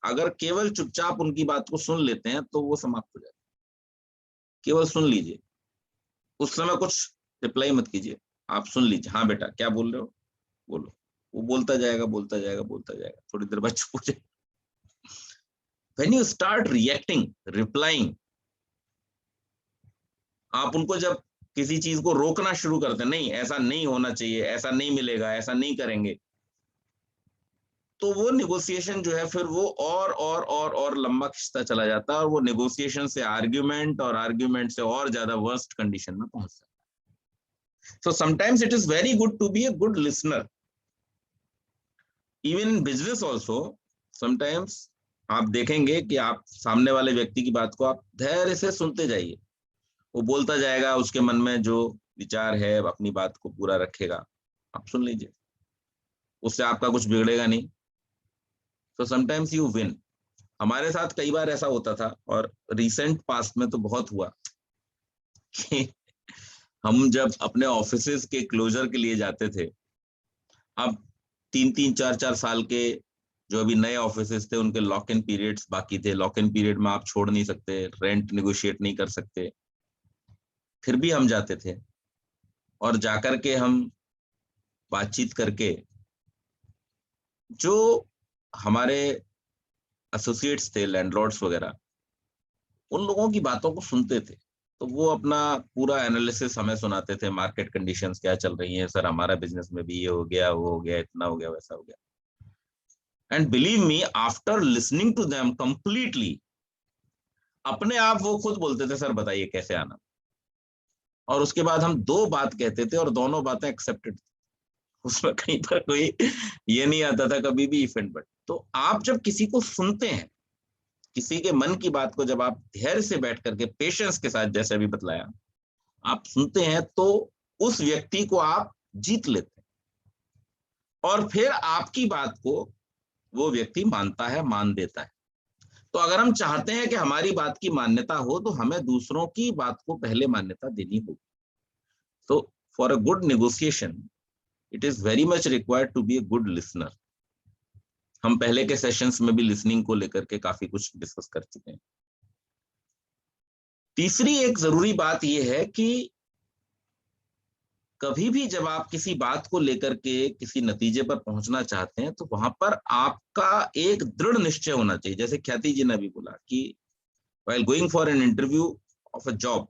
अगर केवल चुपचाप उनकी बात को सुन लेते हैं तो वो समाप्त हो जाता है। केवल सुन लीजिए, उस समय कुछ रिप्लाई मत कीजिए, आप सुन लीजिए, हाँ बेटा क्या बोल रहे हो, बोलो। वो बोलता जाएगा बोलता जाएगा बोलता जाएगा, थोड़ी देर बाद चुप हो जाए। When you start reacting, replying, आप उनको जब किसी चीज को रोकना शुरू करते हैं, नहीं ऐसा नहीं होना चाहिए, ऐसा नहीं मिलेगा, ऐसा नहीं करेंगे, तो वो नेगोशिएशन जो है फिर वो और लंबा खिंचता चला जाता है, और वो नेगोशिएशन से आर्ग्यूमेंट, और आर्ग्यूमेंट से और ज्यादा वर्स्ट कंडीशन में पहुंचता है। So sometimes it is very good to be a good listener, even in business also. Sometimes आप देखेंगे कि आप सामने वाले व्यक्ति की बात को आप धैर्य से सुनते जाइए, वो बोलता जाएगा, उसके मन में जो विचार है अपनी बात को पूरा रखेगा, आप सुन लीजिए, उससे आपका कुछ बिगड़ेगा नहीं। तो समटाइम्स यू विन। हमारे साथ कई बार ऐसा होता था, और रिसेंट पास्ट में तो बहुत हुआ कि हम जब अपने ऑफिसेज के क्लोजर के लिए जाते थे, अब 3-3, 4-4 साल के जो अभी नए ऑफिसेज थे उनके लॉक इन पीरियड्स बाकी थे। लॉक इन पीरियड में आप छोड़ नहीं सकते, रेंट निगोशिएट नहीं कर सकते, फिर भी हम जाते थे, और जाकर के हम बातचीत करके जो हमारे एसोसिएट्स थे, लैंडलॉर्ड्स वगैरह, उन लोगों की बातों को सुनते थे। तो वो अपना पूरा एनालिसिस हमें सुनाते थे, मार्केट कंडीशंस क्या चल रही हैं, सर हमारा बिजनेस में भी ये हो गया, वो हो गया, इतना हो गया, वैसा हो गया। And believe me, after listening to them completely, अपने आप वो खुद बोलते थे, सर बताइए कैसे आना। और उसके बाद हम 2 बात कहते थे, और दोनों बातें एक्सेप्टेड, उसमें कहीं पर कोई ये नहीं आता था कभी भी इफ एंड बट। तो आप जब किसी को सुनते हैं, किसी के मन की बात को जब आप धैर्य से बैठ करके पेशेंस के साथ, जैसे अभी बतलाया, आप सुनते हैं, तो उस व्यक्ति को आप जीत लेते हैं, और फिर आपकी बात को वो व्यक्ति मानता है, मान देता है। तो अगर हम चाहते हैं कि हमारी बात की मान्यता हो, तो हमें दूसरों की बात को पहले मान्यता देनी होगी। तो for a good negotiation it is very much required to be a good listener. हम पहले के सेशंस में भी लिसनिंग को लेकर के काफी कुछ डिस्कस कर चुके हैं। तीसरी एक जरूरी बात यह है कि कभी भी जब आप किसी बात को लेकर के किसी नतीजे पर पहुंचना चाहते हैं, तो वहां पर आपका एक दृढ़ निश्चय होना चाहिए। जैसे ख्याति जी ने अभी बोला कि while going for an interview of a job,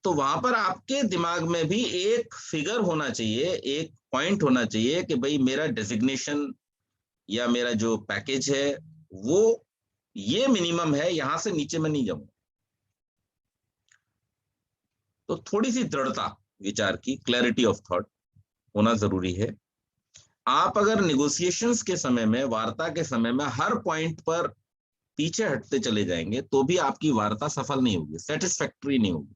तो वहां पर आपके दिमाग में भी एक फिगर होना चाहिए, एक पॉइंट होना चाहिए कि भाई मेरा डेजिग्नेशन या मेरा जो पैकेज है वो ये मिनिमम है, यहां से नीचे मैं नहीं जाऊंगा। तो थोड़ी सी दृढ़ता विचार की, क्लैरिटी ऑफ थॉट होना जरूरी है। आप अगर निगोशिएशंस के समय में, वार्ता के समय में हर पॉइंट पर पीछे हटते चले जाएंगे, तो भी आपकी वार्ता सफल नहीं होगी, सेटिस्फैक्टरी नहीं होगी।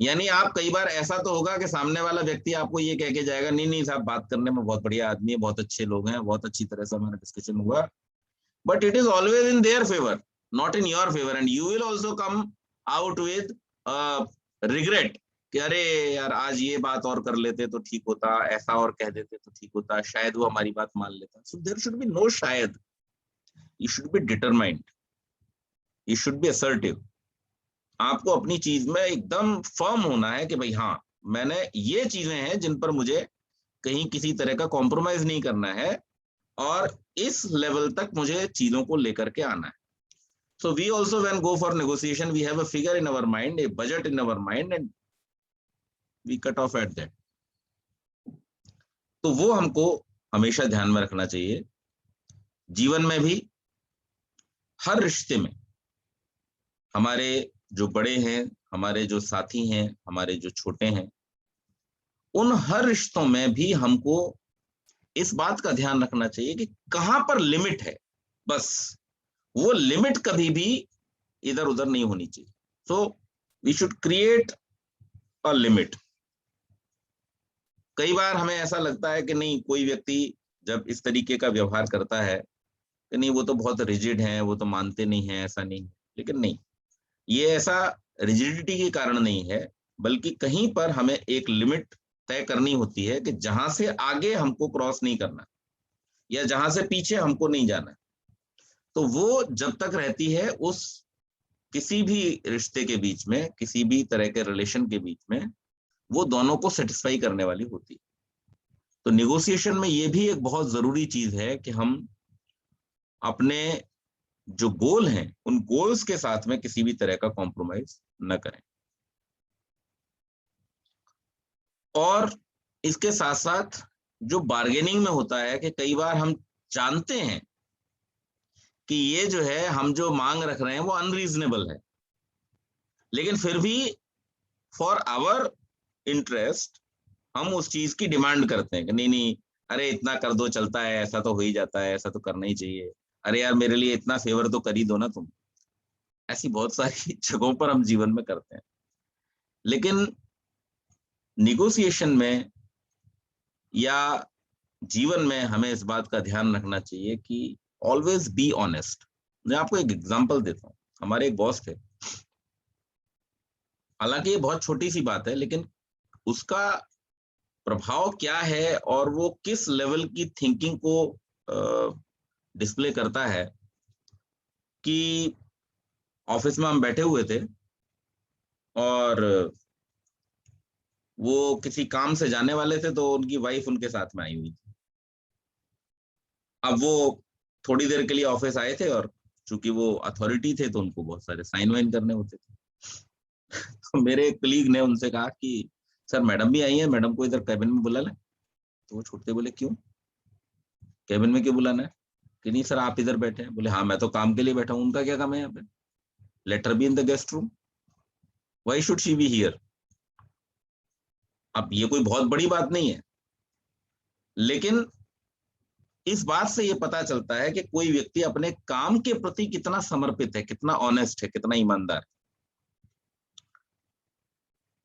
यानी आप कई बार ऐसा तो होगा कि सामने वाला व्यक्ति आपको ये कह के जाएगा, नहीं नहीं साहब बात करने में बहुत बढ़िया आदमी है, बहुत अच्छे लोग हैं, बहुत अच्छी तरह से हमारा डिस्कशन हुआ, but it is always in their favour, not in your favour, and you will also come out with regret कि अरे यार आज ये बात और कर लेते तो ठीक होता, ऐसा और कह देते तो ठीक होता, शायद वो हमारी बात मान लेता। So there should be no शायद, you should be determined, you should be assertive. आपको अपनी चीज में एकदम फर्म होना है कि भाई हाँ, मैंने ये चीजें हैं जिन पर मुझे कहीं किसी तरह का कॉम्प्रोमाइज नहीं करना है, और इस लेवल तक मुझे चीजों को लेकर के आना है। So we also when go for negotiation we have a figure in our mind, a budget in our mind, and we cut off at that. तो वो हमको हमेशा ध्यान में रखना चाहिए। जीवन में भी हर रिश्ते में हमारे जो बड़े हैं, हमारे जो साथी हैं, हमारे जो छोटे हैं, उन हर रिश्तों में भी हमको इस बात का ध्यान रखना चाहिए कि कहां पर लिमिट है, बस वो लिमिट कभी भी इधर उधर नहीं होनी चाहिए। So we should create a limit. कई बार हमें ऐसा लगता है कि नहीं, कोई व्यक्ति जब इस तरीके का व्यवहार करता है कि नहीं वो तो बहुत रिजिड है, वो तो मानते नहीं है, ऐसा नहीं। लेकिन नहीं, ये ऐसा रिजिडिटी के कारण नहीं है, बल्कि कहीं पर हमें एक लिमिट तय करनी होती है कि जहां से आगे हमको क्रॉस नहीं करना, या जहां से पीछे हमको नहीं जाना। तो वो जब तक रहती है, उस किसी भी रिश्ते के बीच में, किसी भी तरह के रिलेशन के बीच में, वो दोनों को सेटिस्फाई करने वाली होती है। तो निगोशिएशन में ये भी एक बहुत जरूरी चीज है कि हम अपने जो गोल हैं, उन गोल्स के साथ में किसी भी तरह का कॉम्प्रोमाइज न करें। और इसके साथ साथ जो बार्गेनिंग में होता है कि कई बार हम जानते हैं कि ये जो है हम जो मांग रख रहे हैं वो अनरीजनेबल है, लेकिन फिर भी फॉर आवर इंटरेस्ट हम उस चीज की डिमांड करते हैं कि नहीं नहीं, अरे इतना कर दो, चलता है, ऐसा तो हो ही जाता है, ऐसा तो करना ही चाहिए, अरे यार मेरे लिए इतना फेवर तो कर ही दो ना तुम। ऐसी बहुत सारी जगहों पर हम जीवन में करते हैं। लेकिन निगोशिएशन में या जीवन में हमें इस बात का ध्यान रखना चाहिए कि ऑलवेज बी ऑनेस्ट। मैं आपको एक एग्जांपल देता हूँ। हमारे एक बॉस थे, हालांकि ये बहुत छोटी सी बात है, लेकिन उसका प्रभाव क्या है और वो किस लेवल की थिंकिंग को डिस्प्ले करता है कि ऑफिस में हम बैठे हुए थे और वो किसी काम से जाने वाले थे, तो उनकी वाइफ उनके साथ में आई हुई थी। अब वो थोड़ी देर के लिए ऑफिस आए थे और चूंकि वो अथॉरिटी थे तो उनको बहुत सारे साइन वाइन करने होते थे। तो मेरे एक कलीग ने उनसे कहा कि सर मैडम भी आई हैं, मैडम को इधर कैबिन में बुला लें। तो वो छूटते बोले क्यों, कैबिन में क्यों बुलाना है? कि नहीं सर आप इधर बैठे हैं। बोले हाँ मैं तो काम के लिए बैठा हूँ, उनका क्या काम है यहाँ पे? Let her be in the guest room, why should she be here. अब ये कोई बहुत बड़ी बात नहीं है, लेकिन इस बात से ये पता चलता है कि कोई व्यक्ति अपने काम के प्रति कितना समर्पित है, कितना ऑनेस्ट है, कितना ईमानदार है।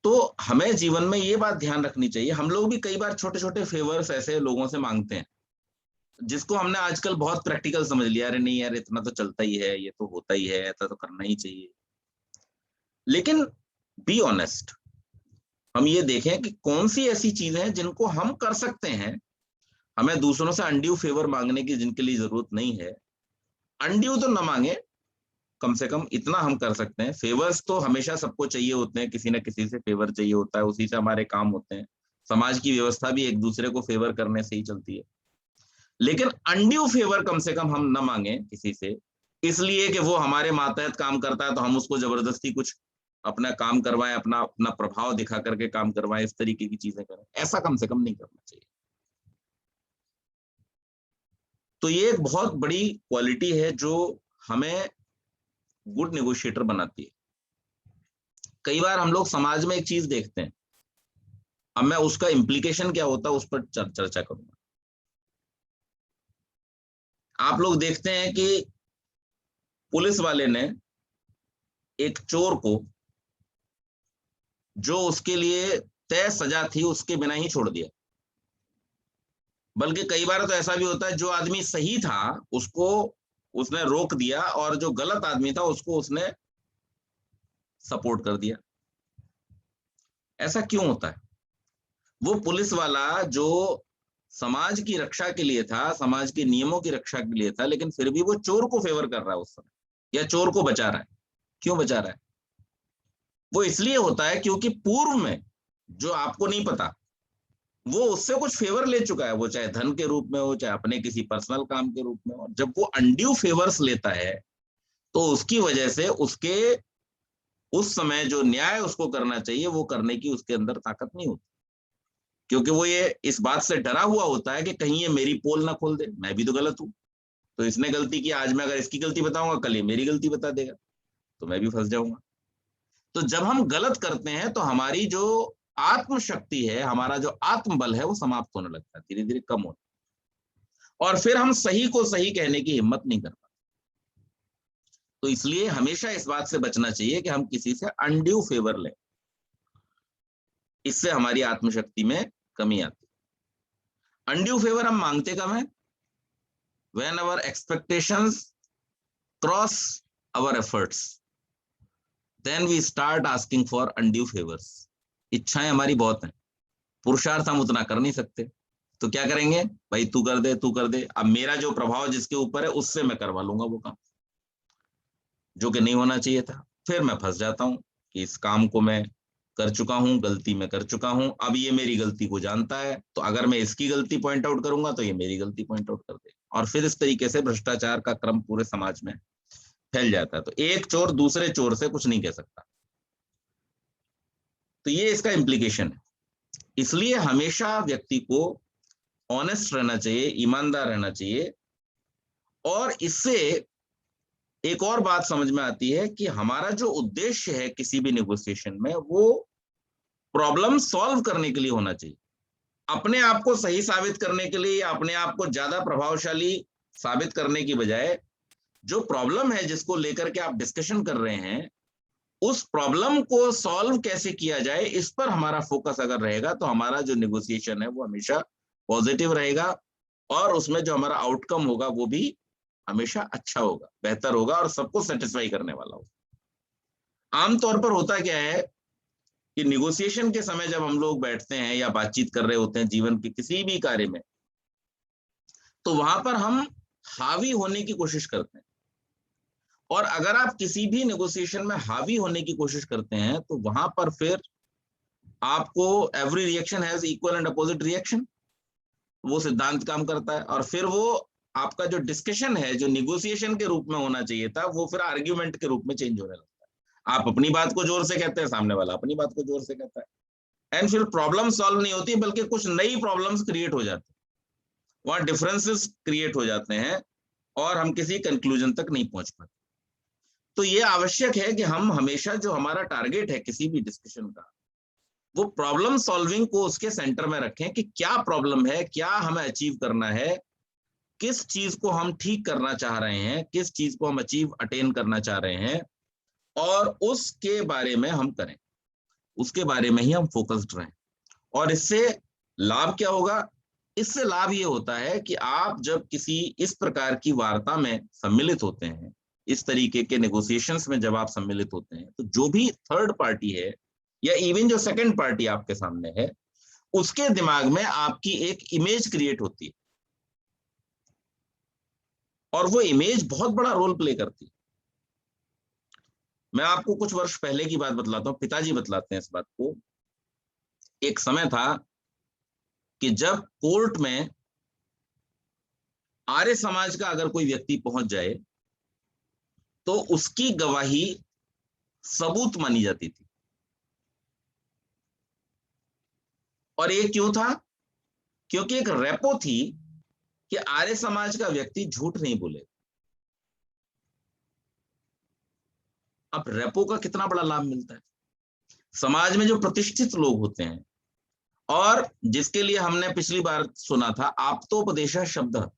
तो हमें जीवन में ये बात ध्यान रखनी चाहिए। हम लोग भी कई बार छोटे छोटे फेवर्स ऐसे लोगों से मांगते हैं जिसको हमने आजकल बहुत प्रैक्टिकल समझ लिया, अरे नहीं यार इतना तो चलता ही है, ये तो होता ही है, ऐसा तो करना ही चाहिए। लेकिन बी ऑनेस्ट, हम ये देखें कि कौन सी ऐसी चीजें हैं जिनको हम कर सकते हैं। हमें दूसरों से अनड्यू फेवर मांगने की जिनके लिए जरूरत नहीं है, अनड्यू तो ना मांगे, कम से कम इतना हम कर सकते हैं। फेवर्स तो हमेशा सबको चाहिए होते हैं, किसी ना किसी से फेवर चाहिए होता है, उसी से हमारे काम होते हैं। समाज की व्यवस्था भी एक दूसरे को फेवर करने से ही चलती है। लेकिन अनड्यू फेवर कम से कम हम न मांगे किसी से, इसलिए कि वो हमारे मातहत काम करता है तो हम उसको जबरदस्ती कुछ अपना काम करवाएं, अपना अपना प्रभाव दिखा करके काम करवाएं, इस तरीके की चीजें करें, ऐसा कम से कम नहीं करना चाहिए। तो ये एक बहुत बड़ी क्वालिटी है जो हमें गुड नेगोशिएटर बनाती है। कई बार हम लोग समाज में एक चीज देखते हैं, अब मैं उसका इम्प्लीकेशन क्या होता है उस पर चर्चा करूंगा। आप लोग देखते हैं कि पुलिस वाले ने एक चोर को जो उसके लिए तय सजा थी उसके बिना ही छोड़ दिया। बल्कि कई बार तो ऐसा भी होता है जो आदमी सही था उसको उसने रोक दिया और जो गलत आदमी था उसको उसने सपोर्ट कर दिया। ऐसा क्यों होता है? वो पुलिस वाला जो समाज की रक्षा के लिए था, समाज के नियमों की रक्षा के लिए था, लेकिन फिर भी वो चोर को फेवर कर रहा है उस समय, या चोर को बचा रहा है। क्यों बचा रहा है? वो इसलिए होता है क्योंकि पूर्व में जो आपको नहीं पता वो उससे कुछ फेवर ले चुका है, वो चाहे धन के रूप में हो, चाहे अपने किसी पर्सनल काम के रूप में हो। जब वो अनड्यू फेवर्स लेता है तो उसकी वजह से उसके उस समय जो न्याय उसको करना चाहिए वो करने की उसके अंदर ताकत नहीं होती, क्योंकि वो ये इस बात से डरा हुआ होता है कि कहीं ये मेरी पोल ना खोल दे, मैं भी तो गलत हूं। तो इसने गलती की, आज मैं अगर इसकी गलती बताऊंगा कल ये मेरी गलती बता देगा, तो मैं भी फंस जाऊंगा। तो जब हम गलत करते हैं तो हमारी जो आत्मशक्ति है, हमारा जो आत्मबल है वो समाप्त होने लगता है, धीरे धीरे कम होता है, और फिर हम सही को सही कहने की हिम्मत नहीं कर पाते। तो इसलिए हमेशा इस बात से बचना चाहिए कि हम किसी से अनड्यू फेवर लें, इससे हमारी आत्मशक्ति में कमी आती है। अनड्यू फेवर हम मांगते कब हैं? When our expectations cross our efforts, then we start asking for undue favours. इच्छाएं हमारी बहुत हैं, पुरुषार्थ हम उतना कर नहीं सकते, तो क्या करेंगे? भाई तू कर दे, तू कर दे, अब मेरा जो प्रभाव जिसके ऊपर है उससे मैं करवा लूंगा वो काम, जो कि नहीं होना चाहिए था। फिर मैं फंस जाता हूं कि इस काम को मैं कर चुका हूं, गलती मैं कर चुका हूं, अब ये मेरी गलती को जानता है, तो अगर मैं इसकी गलती पॉइंट आउट करूंगा तो ये मेरी गलती पॉइंट आउट कर देगा, और फिर इस तरीके से भ्रष्टाचार का क्रम पूरे समाज में फैल जाता है। तो एक चोर दूसरे चोर से कुछ नहीं कह सकता। तो ये इसका इम्प्लीकेशन है। इसलिए हमेशा व्यक्ति को ऑनेस्ट रहना चाहिए, ईमानदार रहना चाहिए। और इससे एक और बात समझ में आती है कि हमारा जो उद्देश्य है किसी भी नेगोशिएशन में, वो प्रॉब्लम सॉल्व करने के लिए होना चाहिए। अपने आप को सही साबित करने के लिए या अपने आप को ज्यादा प्रभावशाली साबित करने की बजाय जो प्रॉब्लम है जिसको लेकर के आप डिस्कशन कर रहे हैं, उस प्रॉब्लम को सॉल्व कैसे किया जाए, इस पर हमारा फोकस अगर रहेगा तो हमारा जो नेगोशिएशन है वो हमेशा पॉजिटिव रहेगा और उसमें जो हमारा आउटकम होगा वो भी हमेशा अच्छा होगा, बेहतर होगा और सबको सेटिस्फाई करने वाला होगा। आमतौर पर होता क्या है कि नेगोशिएशन के समय जब हम लोग बैठते हैं या बातचीत कर रहे होते हैं जीवन के किसी भी कार्य में, तो वहां पर हम हावी होने की कोशिश करते हैं। और अगर आप किसी भी नेगोशिएशन में हावी होने की कोशिश करते हैं तो वहां पर फिर आपको every reaction has equal and opposite reaction, वो सिद्धांत काम करता है। और फिर वो आपका जो डिस्कशन है, जो नेगोशिएशन के रूप में होना चाहिए था, वो फिर आर्ग्यूमेंट के रूप में चेंज होने लगता है। आप अपनी बात को जोर से कहते हैं, सामने वाला अपनी बात को जोर से कहता है, एंड फिर प्रॉब्लम सॉल्व नहीं होती बल्कि कुछ नई प्रॉब्लम्स क्रिएट हो जाती है, वहां डिफरेंसेस क्रिएट हो जाते हैं और हम किसी कंक्लूजन तक नहीं पहुंच पाते। तो ये आवश्यक है कि हम हमेशा जो हमारा टारगेट है किसी भी डिस्कशन का, वो प्रॉब्लम सॉल्विंग को उसके सेंटर में रखें कि क्या प्रॉब्लम है, क्या हमें अचीव करना है, किस चीज को हम ठीक करना चाह रहे हैं, किस चीज को हम अटेन करना चाह रहे हैं, और उसके बारे में हम करें, उसके बारे में ही हम फोकस्ड रहें। और इससे लाभ क्या होगा? इससे लाभ ये होता है कि आप जब किसी इस प्रकार की वार्ता में सम्मिलित होते हैं, इस तरीके के नेगोशिएशंस में जब आप सम्मिलित होते हैं, तो जो भी थर्ड पार्टी है या इवन जो सेकंड पार्टी आपके सामने है, उसके दिमाग में आपकी एक इमेज क्रिएट होती है और वो इमेज बहुत बड़ा रोल प्ले करती है। मैं आपको कुछ वर्ष पहले की बात बतलाता हूँ, पिताजी बतलाते हैं इस बात को। एक समय था कि जब कोर्ट में आर्य समाज का अगर कोई व्यक्ति पहुंच जाए तो उसकी गवाही सबूत मानी जाती थी। और ये क्यों था? क्योंकि एक रेपो थी कि आर्य समाज का व्यक्ति झूठ नहीं बोले। अब रेपो का कितना बड़ा लाभ मिलता है समाज में जो प्रतिष्ठित लोग होते हैं, और जिसके लिए हमने पिछली बार सुना था आप्तोपदेश शब्द।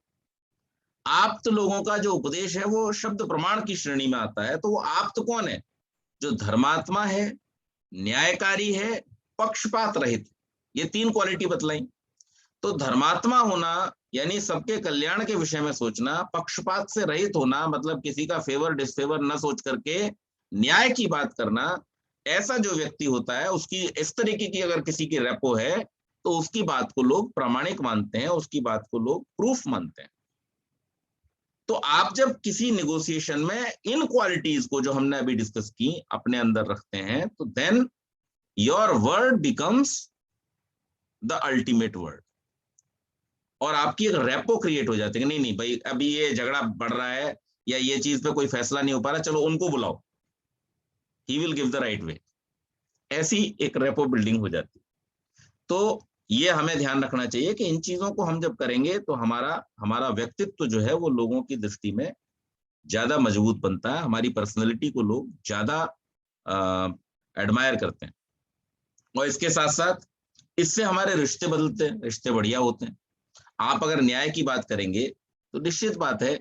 आप्त लोगों का जो उपदेश है वो शब्द प्रमाण की श्रेणी में आता है। तो वो आप्त कौन है? जो धर्मात्मा है, न्यायकारी है, पक्षपात रहित। ये तीन क्वालिटी बतलाई। तो धर्मात्मा होना यानी सबके कल्याण के विषय में सोचना, पक्षपात से रहित होना मतलब किसी का फेवर डिसफेवर न सोच करके न्याय की बात करना। ऐसा जो व्यक्ति होता है, उसकी इस तरीके की अगर किसी की रेपो है तो उसकी बात को लोग प्रामाणिक मानते हैं, उसकी बात को लोग प्रूफ मानते हैं। तो आप जब किसी नेगोशिएशन में इन क्वालिटीज को जो हमने अभी डिस्कस की अपने अंदर रखते हैं, तो then your word becomes the ultimate word. और आपकी एक रेपो क्रिएट हो जाती है कि नहीं नहीं भाई, अभी ये झगड़ा बढ़ रहा है या ये चीज पे कोई फैसला नहीं हो पा रहा, चलो उनको बुलाओ, he will give the right way. ऐसी एक रेपो बिल्डिंग हो जाती है। तो ये हमें ध्यान रखना चाहिए कि इन चीजों को हम जब करेंगे तो हमारा व्यक्तित्व जो है वो लोगों की दृष्टि में ज्यादा मजबूत बनता है, हमारी पर्सनैलिटी को लोग ज्यादा एडमायर करते हैं। और इसके साथ साथ इससे हमारे रिश्ते बदलते हैं, रिश्ते बढ़िया होते हैं। आप अगर न्याय की बात करेंगे तो निश्चित बात है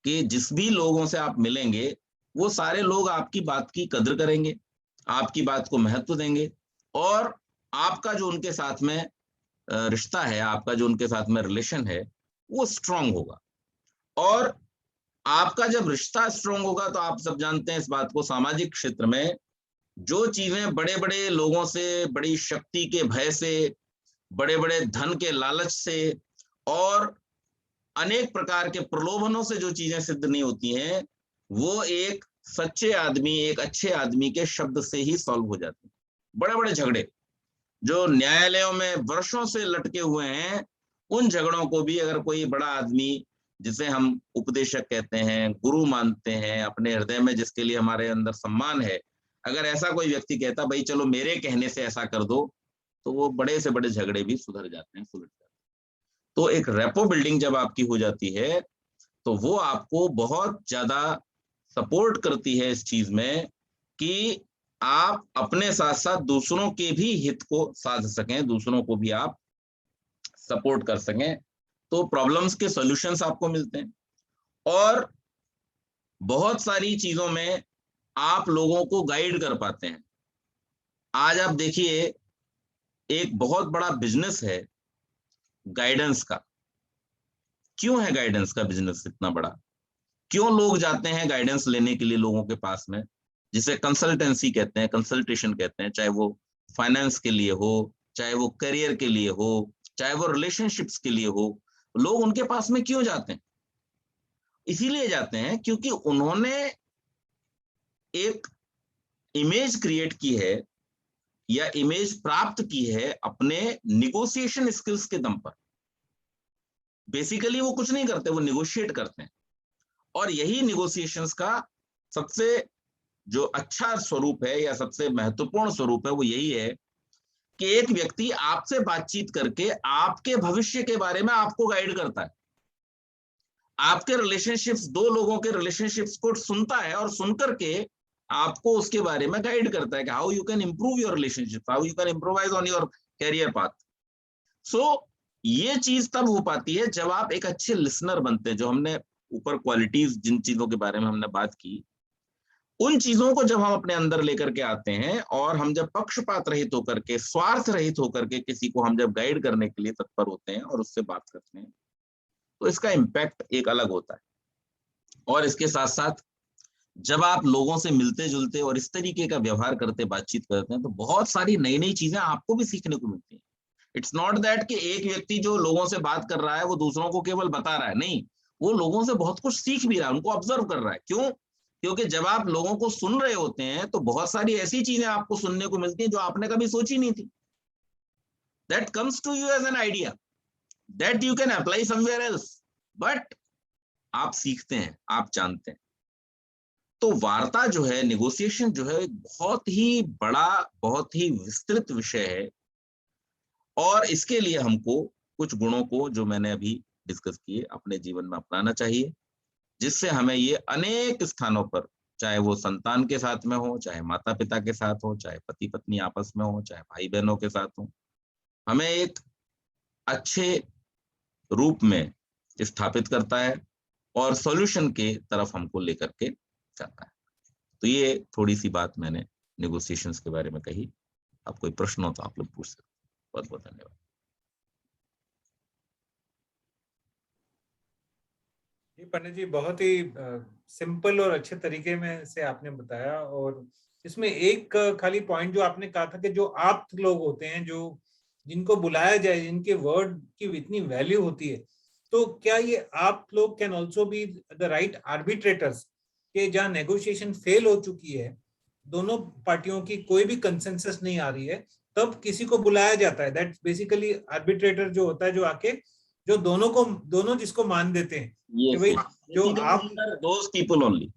कि जिस भी लोगों से आप मिलेंगे वो सारे लोग आपकी बात की कद्र करेंगे, आपकी बात को महत्व देंगे, और आपका जो उनके साथ में रिश्ता है, आपका जो उनके साथ में रिलेशन है, वो स्ट्रांग होगा। और आपका जब रिश्ता स्ट्रांग होगा तो आप सब जानते हैं इस बात को, सामाजिक क्षेत्र में जो चीजें बड़े बड़े लोगों से, बड़ी शक्ति के भय से, बड़े बड़े धन के लालच से और अनेक प्रकार के प्रलोभनों से जो चीजें सिद्ध नहीं होती हैं, वो एक सच्चे आदमी, एक अच्छे आदमी के शब्द से ही सॉल्व हो जाते हैं। बड़े बड़े झगड़े जो न्यायालयों में वर्षों से लटके हुए हैं, उन झगड़ों को भी अगर कोई बड़ा आदमी, जिसे हम उपदेशक कहते हैं, गुरु मानते हैं, अपने हृदय में जिसके लिए हमारे अंदर सम्मान है, अगर ऐसा कोई व्यक्ति कहता भाई चलो मेरे कहने से ऐसा कर दो, तो वो बड़े से बड़े झगड़े भी सुधर जाते हैं, सुलझ जाते हैं। तो एक रेपो बिल्डिंग जब आपकी हो जाती है तो वो आपको बहुत ज्यादा सपोर्ट करती है इस चीज में कि आप अपने साथ साथ दूसरों के भी हित को साध सकें, दूसरों को भी आप सपोर्ट कर सकें, तो प्रॉब्लम्स के सॉल्यूशंस आपको मिलते हैं। और बहुत सारी चीजों में आप लोगों को गाइड कर पाते हैं। आज आप देखिए, एक बहुत बड़ा बिजनेस है गाइडेंस का। क्यों है गाइडेंस का बिजनेस इतना बड़ा? क्यों लोग जाते हैं गाइडेंस लेने के लिए लोगों के पास में, जिसे कंसल्टेंसी कहते हैं, कंसल्टेशन कहते हैं, चाहे वो फाइनेंस के लिए हो, चाहे वो करियर के लिए हो, चाहे वो रिलेशनशिप्स के लिए हो। लोग उनके पास में क्यों जाते हैं? इसीलिए जाते हैं क्योंकि उन्होंने एक इमेज क्रिएट की है या इमेज प्राप्त की है अपने निगोशिएशन स्किल्स के दम पर। बेसिकली वो कुछ नहीं करते, वो निगोशिएट करते हैं। और यही निगोशिएशंस का सबसे जो अच्छा स्वरूप है या सबसे महत्वपूर्ण स्वरूप है वो यही है कि एक व्यक्ति आपसे बातचीत करके आपके भविष्य के बारे में आपको गाइड करता है। आपके रिलेशनशिप्स, दो लोगों के रिलेशनशिप्स को सुनता है और सुनकर के आपको उसके बारे में गाइड करता है कि how you can improve your relationship, how you can improvise on your career path. So ये चीज तब हो पाती है जब आप एक अच्छे लिसनर बनते हैं। जो हमने ऊपर क्वालिटीज, जिन चीजों के बारे में हमने बात की, उन चीजों को जब हम अपने अंदर लेकर के आते हैं और हम जब पक्षपात रहित होकर के, स्वार्थ रहित होकर के किसी को हम जब गाइड करने के लिए तत्पर होते हैं और उससे बात करते हैं, तो इसका इम्पैक्ट एक अलग होता है। और इसके साथ साथ जब आप लोगों से मिलते जुलते और इस तरीके का व्यवहार करते, बातचीत करते हैं, तो बहुत सारी नई नई चीजें आपको भी सीखने को मिलती हैं। इट्स नॉट दैट कि एक व्यक्ति जो लोगों से बात कर रहा है वो दूसरों को केवल बता रहा है, नहीं, वो लोगों से बहुत कुछ सीख भी रहा है, उनको ऑब्जर्व कर रहा है। क्यों? क्योंकि जब आप लोगों को सुन रहे होते हैं तो बहुत सारी ऐसी चीजें आपको सुनने को मिलती हैं जो आपने कभी सोची नहीं थी। That comes to you as an idea that you can apply somewhere else, but आप सीखते हैं, आप जानते हैं। तो वार्ता जो है, नेगोशिएशन जो है, एक बहुत ही बड़ा, बहुत ही विस्तृत विषय है। और इसके लिए हमको कुछ गुणों को, जो मैंने अभी डिस्कस किए, अपने जीवन में अपनाना चाहिए, जिससे हमें ये अनेक स्थानों पर, चाहे वो संतान के साथ में हो, चाहे माता पिता के साथ हो, चाहे पति पत्नी आपस में हो, चाहे भाई बहनों के साथ हो, हमें एक अच्छे रूप में स्थापित करता है और सॉल्यूशन के तरफ हमको लेकर के जाता है। तो ये थोड़ी सी बात मैंने नेगोशिएशंस के बारे में कही। आप कोई प्रश्न हो तो आप लोग पूछ सकते हैं। बहुत बहुत धन्यवाद।
जी पंडित जी, बहुत ही सिंपल और अच्छे तरीके में से आपने बताया। और इसमें एक खाली पॉइंट जो आपने कहा था कि जो आप लोग होते हैं, जो जिनको बुलाया जाए, जिनके वर्ड की इतनी वैल्यू होती है, तो क्या ये आप लोग can also be the right arbitrators के जहाँ नेगोशिएशन फेल हो चुकी है, दोनों पार्टियों की कोई भी कंसेंसस नहीं आ रही है, तब किसी को बुलाया जाता है। दैट बेसिकली आर्बिट्रेटर जो होता है, जो आके जो दोनों जिसको मान देते हैं कि भाई जो आप
दोज पीपल ओनली,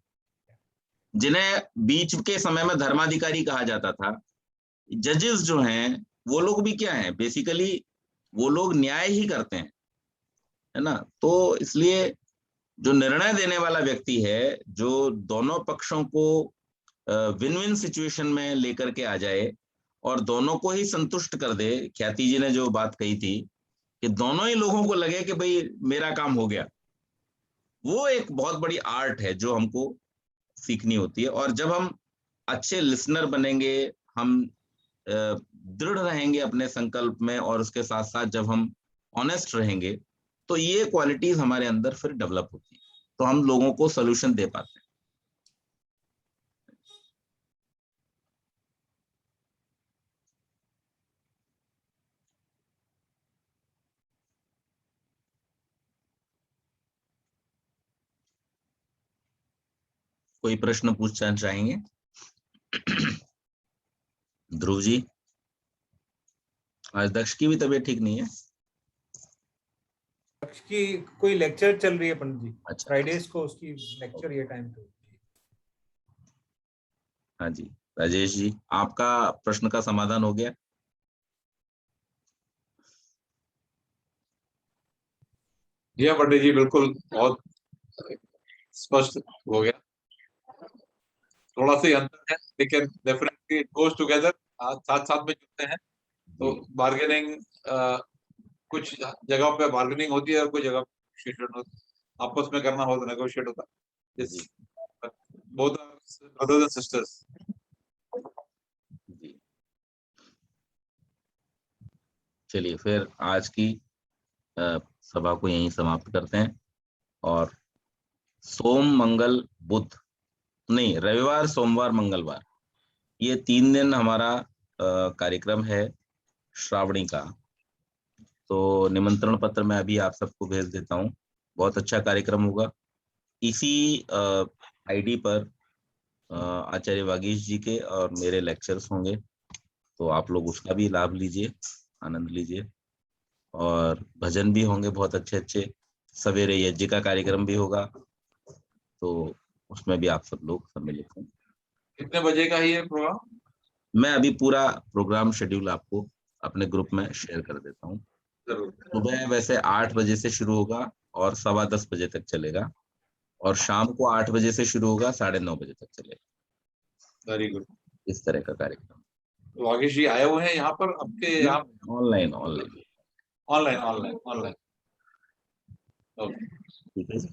जिन्हें बीच के समय में धर्माधिकारी कहा जाता था। जजेस जो हैं वो लोग भी क्या हैं, बेसिकली वो लोग न्याय ही करते हैं, है ना। तो इसलिए जो निर्णय देने वाला व्यक्ति है, जो दोनों पक्षों को विन विन सिचुएशन में लेकर के आ जाए और दोनों को ही संतुष्ट कर दे। ख्याति जी ने जो बात कही थी कि दोनों ही लोगों को लगे कि भाई मेरा काम हो गया, वो एक बहुत बड़ी आर्ट है जो हमको सीखनी होती है। और जब हम अच्छे लिसनर बनेंगे, हम दृढ़ रहेंगे अपने संकल्प में, और उसके साथ साथ जब हम ऑनेस्ट रहेंगे, तो ये क्वालिटीज हमारे अंदर फिर डेवलप होती है, तो हम लोगों को सोल्यूशन दे पाते हैं। कोई प्रश्न पूछना चाहेंगे? ध्रुव जी, आज दक्ष की भी तबीयत ठीक नहीं है।
दक्ष की कोई लेक्चर चल रही है पंडित जी,
अच्छा,
फ्राइडेज को उसकी लेक्चर ये टाइम पे।
हाँ जी। राजेश जी, आपका प्रश्न का समाधान हो गया?
जी हाँ पंडित जी, बिल्कुल बहुत स्पष्ट हो गया। थोड़ा सा ही अंतर है, लेकिन डेफिनेटली इट गोज टुगेदर, साथ साथ में चलते हैं। तो बार्गेनिंग, कुछ जगह पे बार्गेनिंग होती है और कुछ जगह नेगोशिएशन होता है। आपस में करना हो तो नेगोशिएट होता है। Both brothers and sisters.
जी चलिए फिर आज की सभा को यहीं समाप्त करते हैं। और सोम मंगल बुध नहीं, रविवार सोमवार मंगलवार, ये 3 दिन हमारा कार्यक्रम है श्रावणी का। तो निमंत्रण पत्र मैं अभी आप सबको भेज देता हूँ। बहुत अच्छा कार्यक्रम होगा। इसी आईडी पर आचार्य वागीश जी के और मेरे लेक्चर्स होंगे, तो आप लोग उसका भी लाभ लीजिए, आनंद लीजिए। और भजन भी होंगे बहुत अच्छे अच्छे। सवेरे यज्ञ का कार्यक्रम भी होगा, तो उसमें भी आप सब लोग सम्मिलित होंगे।
कितने बजे का है ये प्रोग्राम?
मैं अभी पूरा प्रोग्राम शेड्यूल आपको अपने ग्रुप में शेयर कर देता हूँ।
जरूर।
सुबह वैसे 8 बजे से शुरू होगा और 10:15 बजे तक चलेगा, और शाम को 8 बजे से शुरू होगा, 9:30 बजे तक चलेगा।
Very good.
इस तरह का कार्यक्रम।
वागीश जी आए हुए हैं यहाँ पर आपके यहाँ?
Online online
online online online. Okay.
ठीक है जी।